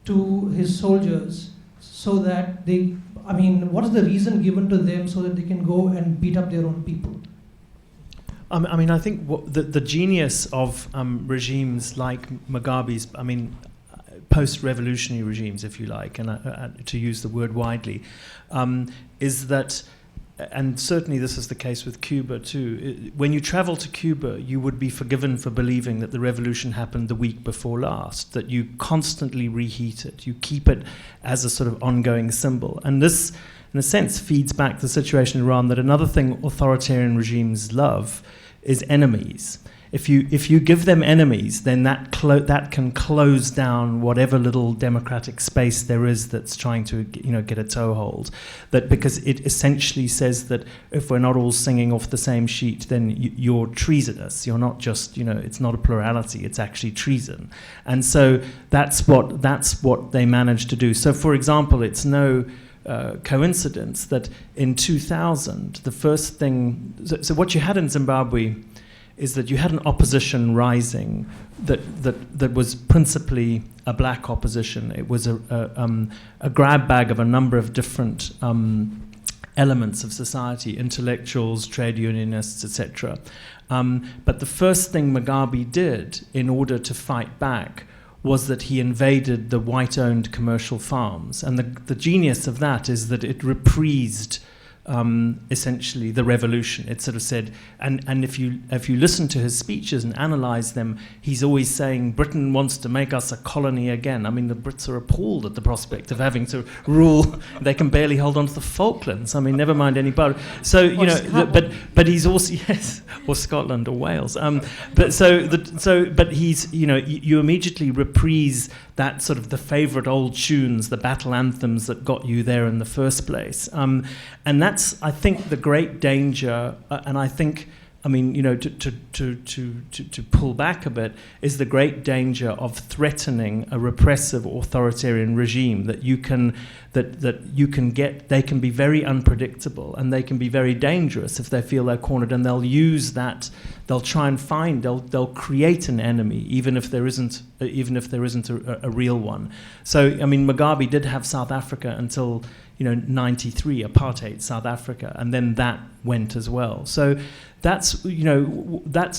Speaker 10: to his soldiers so that what is the reason given to them so that they can go and beat up their own people?
Speaker 5: I think the genius of regimes like Mugabe's, post-revolutionary regimes, if you like, and to use the word widely, is that, and certainly this is the case with Cuba too, when you travel to Cuba, you would be forgiven for believing that the revolution happened the week before last, that you constantly reheat it, you keep it as a sort of ongoing symbol. And this, in a sense, feeds back the situation in Iran, that another thing authoritarian regimes love is enemies. If you give them enemies, then that can close down whatever little democratic space there is that's trying to get a toehold. That because it essentially says that if we're not all singing off the same sheet, then you're treasonous. You're not just it's not a plurality. It's actually treason. And so that's what they managed to do. So for example, it's no coincidence that in 2000 the first thing. So what you had in Zimbabwe is that you had an opposition rising that was principally a black opposition. It was a grab bag of a number of different elements of society, intellectuals, trade unionists, etc. But the first thing Mugabe did in order to fight back was that he invaded the white-owned commercial farms. And the genius of that is that it reprised essentially the revolution. It sort of said, and if you listen to his speeches and analyze them, he's always saying Britain wants to make us a colony again. I mean, the Brits are appalled at the prospect of having to rule. They can barely hold on to the Falklands. I mean, never mind anybody. So but he's also or Scotland or Wales. But he's you immediately reprise that sort of the favorite old tunes, the battle anthems that got you there in the first place. And that's, I think, the great danger, and I think, to pull back a bit, is the great danger of threatening a repressive authoritarian regime that you can get. They can be very unpredictable, and they can be very dangerous if they feel they're cornered, and they'll use that. They'll try and they'll create an enemy, even if there isn't a real one. So, Mugabe did have South Africa until 93, apartheid South Africa, and then that went as well. So that's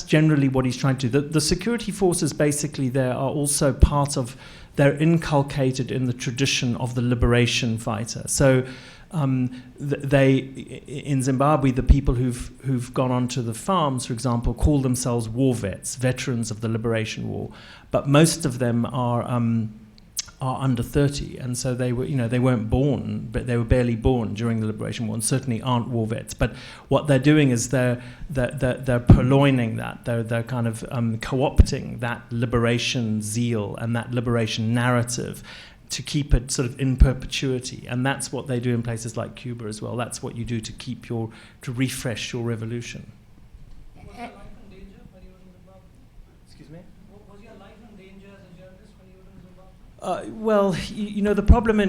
Speaker 5: generally what he's trying to do. The security forces basically there are also part of, they're inculcated in the tradition of the liberation fighter. So in Zimbabwe, the people who've gone onto the farms, for example, call themselves war vets, veterans of the liberation war, but most of them are under 30, and so they weren't born, but they were barely born during the liberation war, and certainly aren't war vets. But what they're doing is they're purloining that, they're kind of co-opting that liberation zeal and that liberation narrative, to keep it sort of in perpetuity, and that's what they do in places like Cuba as well. That's what you do to to refresh your revolution.
Speaker 10: Was your life in danger when you were in Zimbabwe?
Speaker 5: Excuse me?
Speaker 10: Was your life in danger as a journalist when you were in Zimbabwe?
Speaker 5: Well, you know, the problem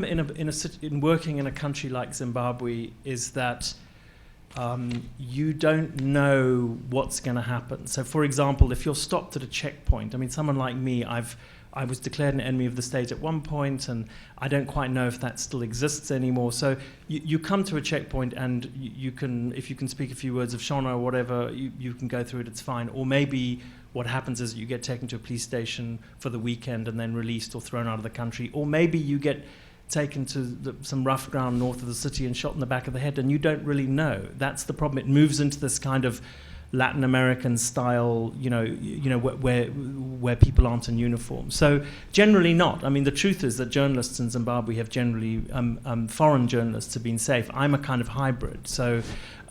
Speaker 5: in working in a country like Zimbabwe is that you don't know what's going to happen. So, for example, if you're stopped at a checkpoint, I mean, someone like me, I was declared an enemy of the state at one point, and I don't quite know if that still exists anymore. So you come to a checkpoint, and you can, if you can speak a few words of Shona or whatever, you can go through it, it's fine. Or maybe what happens is you get taken to a police station for the weekend and then released or thrown out of the country. Or maybe you get taken to some rough ground north of the city and shot in the back of the head, and you don't really know. That's the problem. It moves into this kind of Latin American style, you know, where people aren't in uniform. So generally not. I mean, the truth is that journalists in Zimbabwe have generally, foreign journalists have been safe. I'm a kind of hybrid. So,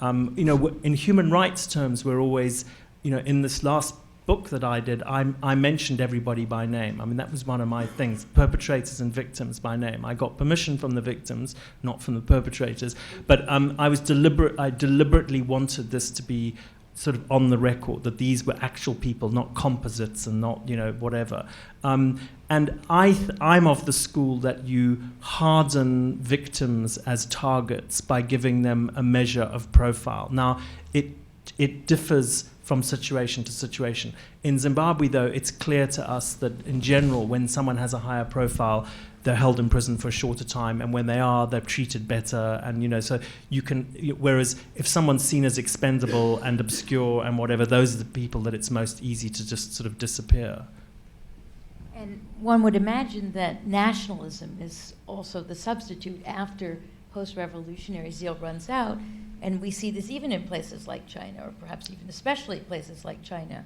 Speaker 5: you know, in human rights terms, we're always, you know, in this last book that I did, I mentioned everybody by name. I mean, that was one of my things, perpetrators and victims by name. I got permission from the victims, not from the perpetrators, but I deliberately wanted this to be sort of on the record, that these were actual people, not composites and not, you know, whatever. And I'm of the school that you harden victims as targets by giving them a measure of profile. Now, it differs from situation to situation. In Zimbabwe, though, it's clear to us that in general, when someone has a higher profile, they're held in prison for a shorter time, and when they are, they're treated better. And you know, so you can. Whereas if someone's seen as expendable and obscure and whatever, those are the people that it's most easy to just sort of disappear.
Speaker 2: And one would imagine that nationalism is also the substitute after post-revolutionary zeal runs out, and we see this even in places like China, or perhaps even especially places like China.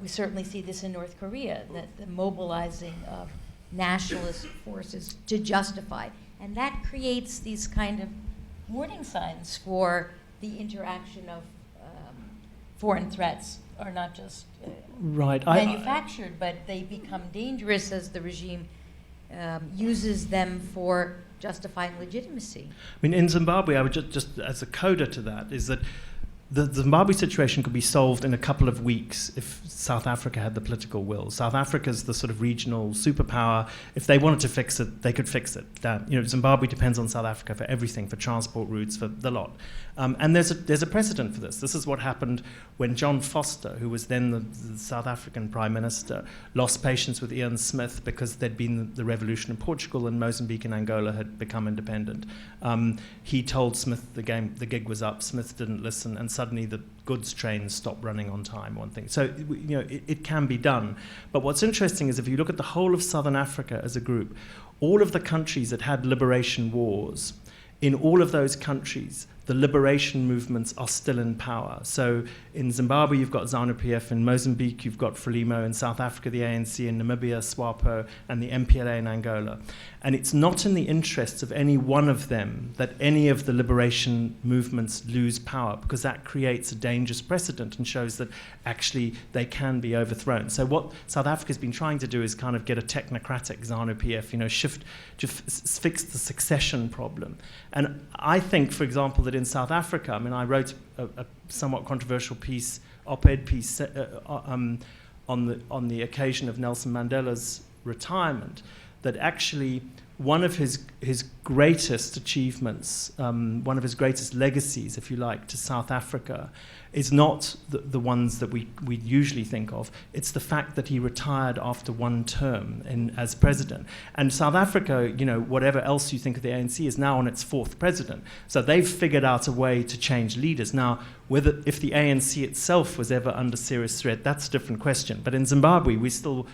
Speaker 2: We certainly see this in North Korea, that the mobilizing of nationalist forces to justify. And that creates these kind of warning signs for the interaction of foreign threats are not just manufactured, but they become dangerous as the regime uses them for justifying legitimacy.
Speaker 5: I mean, in Zimbabwe, I would just as a coda to that, is that the Zimbabwe situation could be solved in a couple of weeks if South Africa had the political will. South Africa's the sort of regional superpower. If they wanted to fix it, they could fix it. You know, Zimbabwe depends on South Africa for everything, for transport routes, for the lot. And there's a precedent for this. This is what happened when John Foster, who was then the South African Prime Minister, lost patience with Ian Smith because there'd been the revolution in Portugal and Mozambique and Angola had become independent. He told Smith the gig was up. Smith didn't listen, and suddenly the goods trains stopped running on time, one thing. So, you know, it can be done. But what's interesting is if you look at the whole of Southern Africa as a group, all of the countries that had liberation wars, in all of those countries, the liberation movements are still in power. So in Zimbabwe, you've got ZANU-PF. In Mozambique, you've got Frelimo. In South Africa, the ANC. In Namibia, SWAPO. And the MPLA in Angola. And it's not in the interests of any one of them that any of the liberation movements lose power, because that creates a dangerous precedent and shows that actually they can be overthrown. So what South Africa's been trying to do is kind of get a technocratic ZANU-PF, you know, fix the succession problem. And I think, for example, that in South Africa, I mean, I wrote a somewhat controversial piece, op-ed piece, on the occasion of Nelson Mandela's retirement, that actually one of his greatest achievements, one of his greatest legacies, if you like, to South Africa is not the ones that we usually think of. It's the fact that he retired after one term as president. And South Africa, you know, whatever else you think of the ANC, is now on its fourth president. So they've figured out a way to change leaders. Now, if the ANC itself was ever under serious threat, that's a different question. But in Zimbabwe, we've still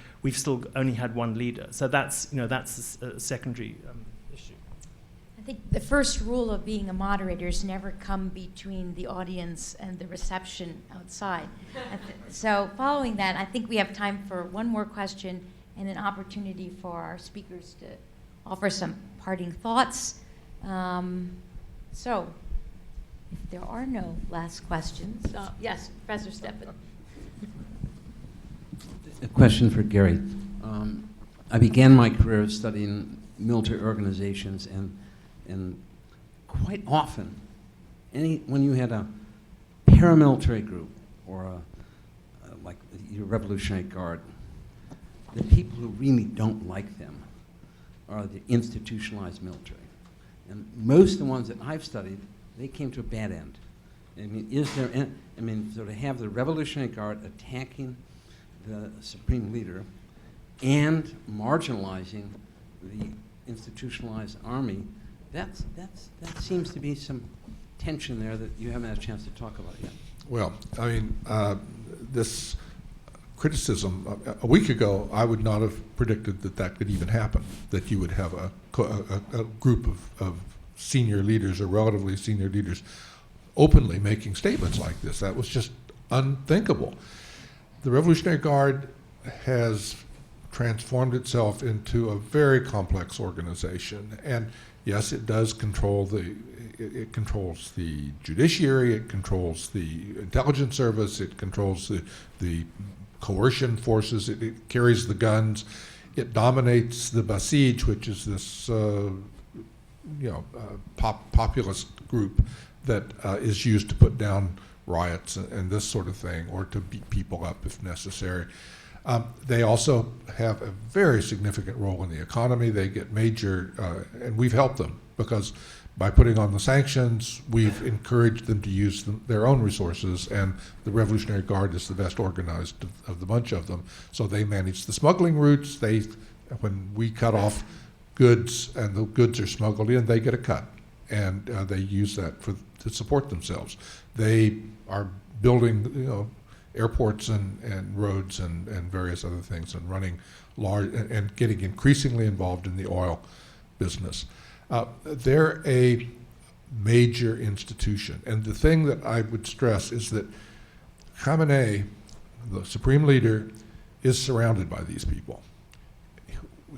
Speaker 5: only had one leader. So that's a secondary issue.
Speaker 2: I think the first rule of being a moderator is never come between the audience and the reception outside. So following that, I think we have time for one more question and an opportunity for our speakers to offer some parting thoughts. So if there are no last questions, yes, Professor Steppen.
Speaker 7: A question for Gary. I began my career studying military organizations, and quite often, when you had a paramilitary group or like your Revolutionary Guard, the people who really don't like them are the institutionalized military. And most of the ones that I've studied, they came to a bad end. I mean, so to have the Revolutionary Guard attacking the supreme leader and marginalizing the institutionalized army, that seems to be some tension there that you haven't had a chance to talk about yet.
Speaker 4: Well, I mean, this criticism, a week ago, I would not have predicted that that could even happen, that you would have a group of senior leaders or relatively senior leaders openly making statements like this. That was just unthinkable. The Revolutionary Guard has transformed itself into a very complex organization, and yes, it does control it controls the judiciary, it controls the intelligence service, it controls the coercion forces, it carries the guns, it dominates the Basij, which is this populist group that is used to put down riots and this sort of thing, or to beat people up if necessary. They also have a very significant role in the economy. They get major, and we've helped them because by putting on the sanctions, we've encouraged them to use their own resources, and the Revolutionary Guard is the best organized of the bunch of them. So they manage the smuggling routes. When we cut off goods and the goods are smuggled in, they get a cut, and they use that to support themselves. They are building, airports and roads and various other things, and running large and getting increasingly involved in the oil business. They're a major institution, and the thing that I would stress is that Khamenei, the supreme leader, is surrounded by these people.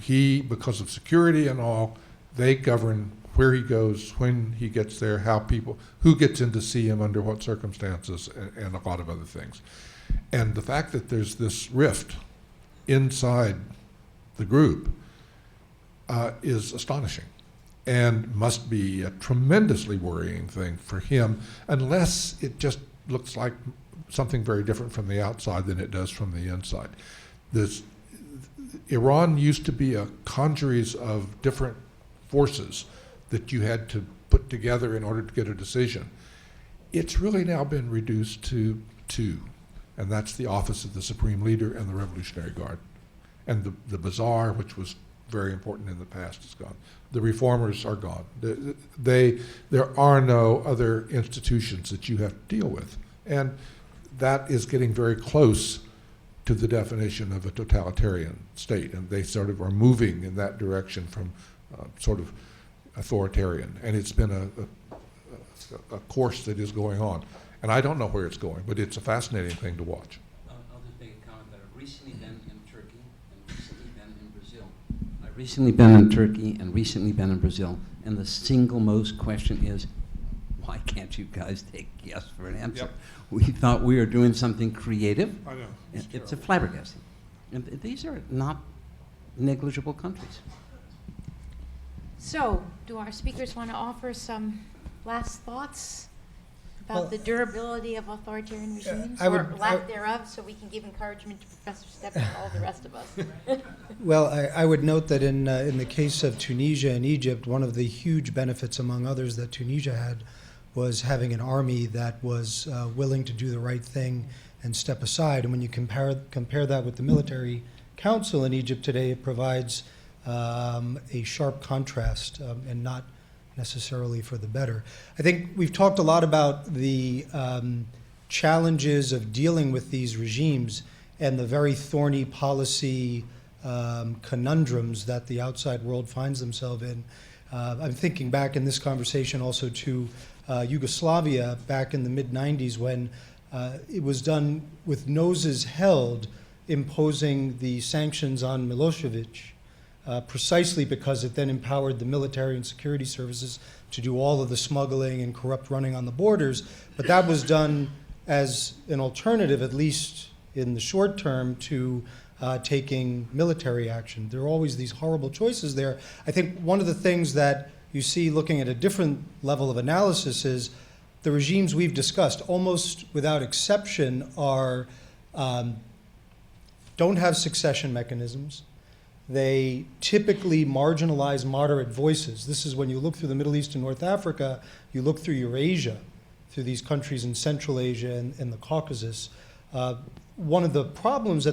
Speaker 4: He, because of security and all, they govern where he goes, when he gets there, who gets in to see him under what circumstances, and a lot of other things. And the fact that there's this rift inside the group is astonishing, and must be a tremendously worrying thing for him, unless it just looks like something very different from the outside than it does from the inside. Iran used to be a congeries of different forces that you had to put together in order to get a decision. It's really now been reduced to two, and that's the office of the Supreme Leader and the Revolutionary Guard. And the bazaar, which was very important in the past, is gone. The reformers are gone. There are no other institutions that you have to deal with. And that is getting very close to the definition of a totalitarian state, and they sort of are moving in that direction from sort of authoritarian, and it's been a course that is going on. And I don't know where it's going, but it's a fascinating thing to watch.
Speaker 7: I'll just make a comment that I've recently been in Turkey and recently been in Brazil. I've recently been in Turkey and recently been in Brazil, and the single most question is, why can't you guys take yes for an answer?
Speaker 4: Yep.
Speaker 7: We thought we were doing something creative.
Speaker 4: I know.
Speaker 7: It's a flabbergasting. And these are not negligible countries.
Speaker 2: So, do our speakers want to offer some last thoughts about
Speaker 6: Well,
Speaker 2: the durability of authoritarian regimes,
Speaker 6: I
Speaker 2: or
Speaker 6: would-
Speaker 2: lack thereof, so we can give encouragement to Professor Stepp and all the rest of us?
Speaker 6: Well, I would note that in the case of Tunisia and Egypt, one of the huge benefits, among others, that Tunisia had was having an army that was willing to do the right thing and step aside. And when you compare that with the military council in Egypt today, it provides a sharp contrast, and not necessarily for the better. I think we've talked a lot about the challenges of dealing with these regimes and the very thorny policy conundrums that the outside world finds themselves in. I'm thinking back in this conversation also to Yugoslavia back in the mid-90s, when it was done with noses held, imposing the sanctions on Milosevic, precisely because it then empowered the military and security services to do all of the smuggling and corrupt running on the borders. But that was done as an alternative, at least in the short term, to taking military action. There are always these horrible choices there. I think one of the things that you see looking at a different level of analysis is the regimes we've discussed, almost without exception, are don't have succession mechanisms. They typically marginalize moderate voices. This is when you look through the Middle East and North Africa, you look through Eurasia, through these countries in Central Asia and the Caucasus. One of the problems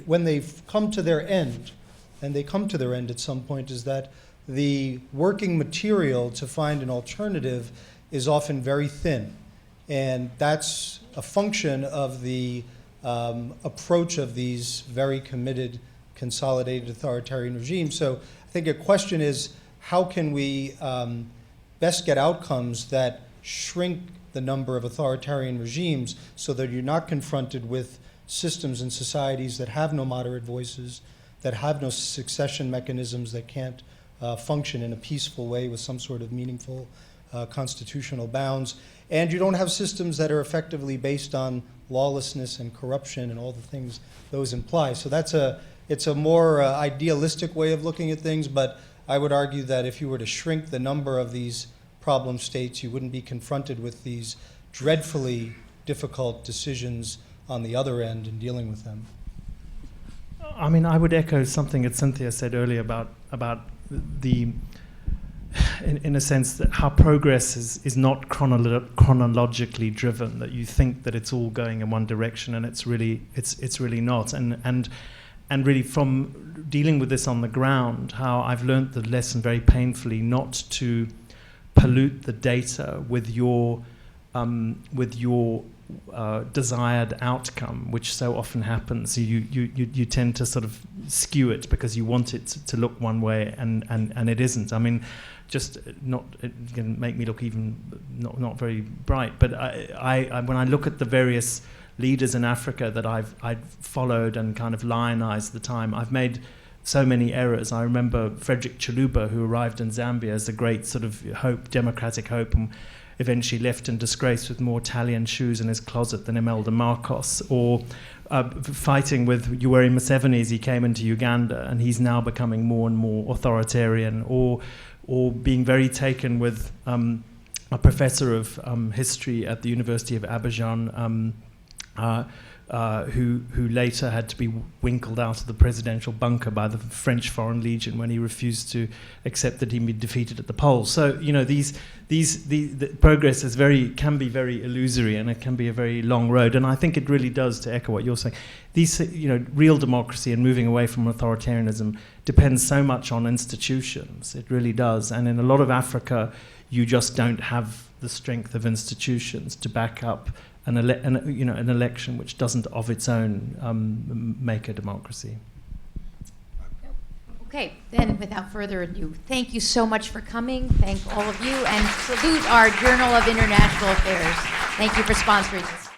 Speaker 6: when they've come to their end, and they come to their end at some point, is that the working material to find an alternative is often very thin. And that's a function of the approach of these very committed, consolidated authoritarian regimes. So I think a question is, how can we best get outcomes that shrink the number of authoritarian regimes so that you're not confronted with systems and societies that have no moderate voices, that have no succession mechanisms, that can't function in a peaceful way with some sort of meaningful constitutional bounds, and you don't have systems that are effectively based on lawlessness and corruption and all the things those imply. So it's a more idealistic way of looking at things, but I would argue that if you were to shrink the number of these problem states, you wouldn't be confronted with these dreadfully difficult decisions on the other end in dealing with them.
Speaker 5: I mean, I would echo something that Cynthia said earlier about the, in a sense, that how progress is not chronologically driven, that you think that it's all going in one direction, and it's really not. And really, from dealing with this on the ground, how I've learned the lesson very painfully not to pollute the data with your desired outcome, which so often happens. You tend to sort of skew it because you want it to look one way, and it isn't. I mean, just not, it can make me look even not very bright, but I when I look at the various leaders in Africa that I've followed and kind of lionized the time, I've made so many errors. I remember Frederick Chiluba, who arrived in Zambia as a great sort of hope, democratic hope, and eventually left in disgrace with more Italian shoes in his closet than Imelda Marcos, or fighting with Yoweri Museveni as he came into Uganda, and he's now becoming more and more authoritarian, or being very taken with a professor of history at the University of Abidjan, who later had to be winkled out of the presidential bunker by the French Foreign Legion when he refused to accept that he'd been defeated at the polls. So, you know, the progress can be very illusory, and it can be a very long road. And I think it really does, to echo what you're saying, real democracy and moving away from authoritarianism depends so much on institutions. It really does. And in a lot of Africa, you just don't have the strength of institutions to back up an election which doesn't of its own make a democracy.
Speaker 2: Okay, then without further ado, thank you so much for coming. Thank all of you, and salute our Journal of International Affairs. Thank you for sponsoring this.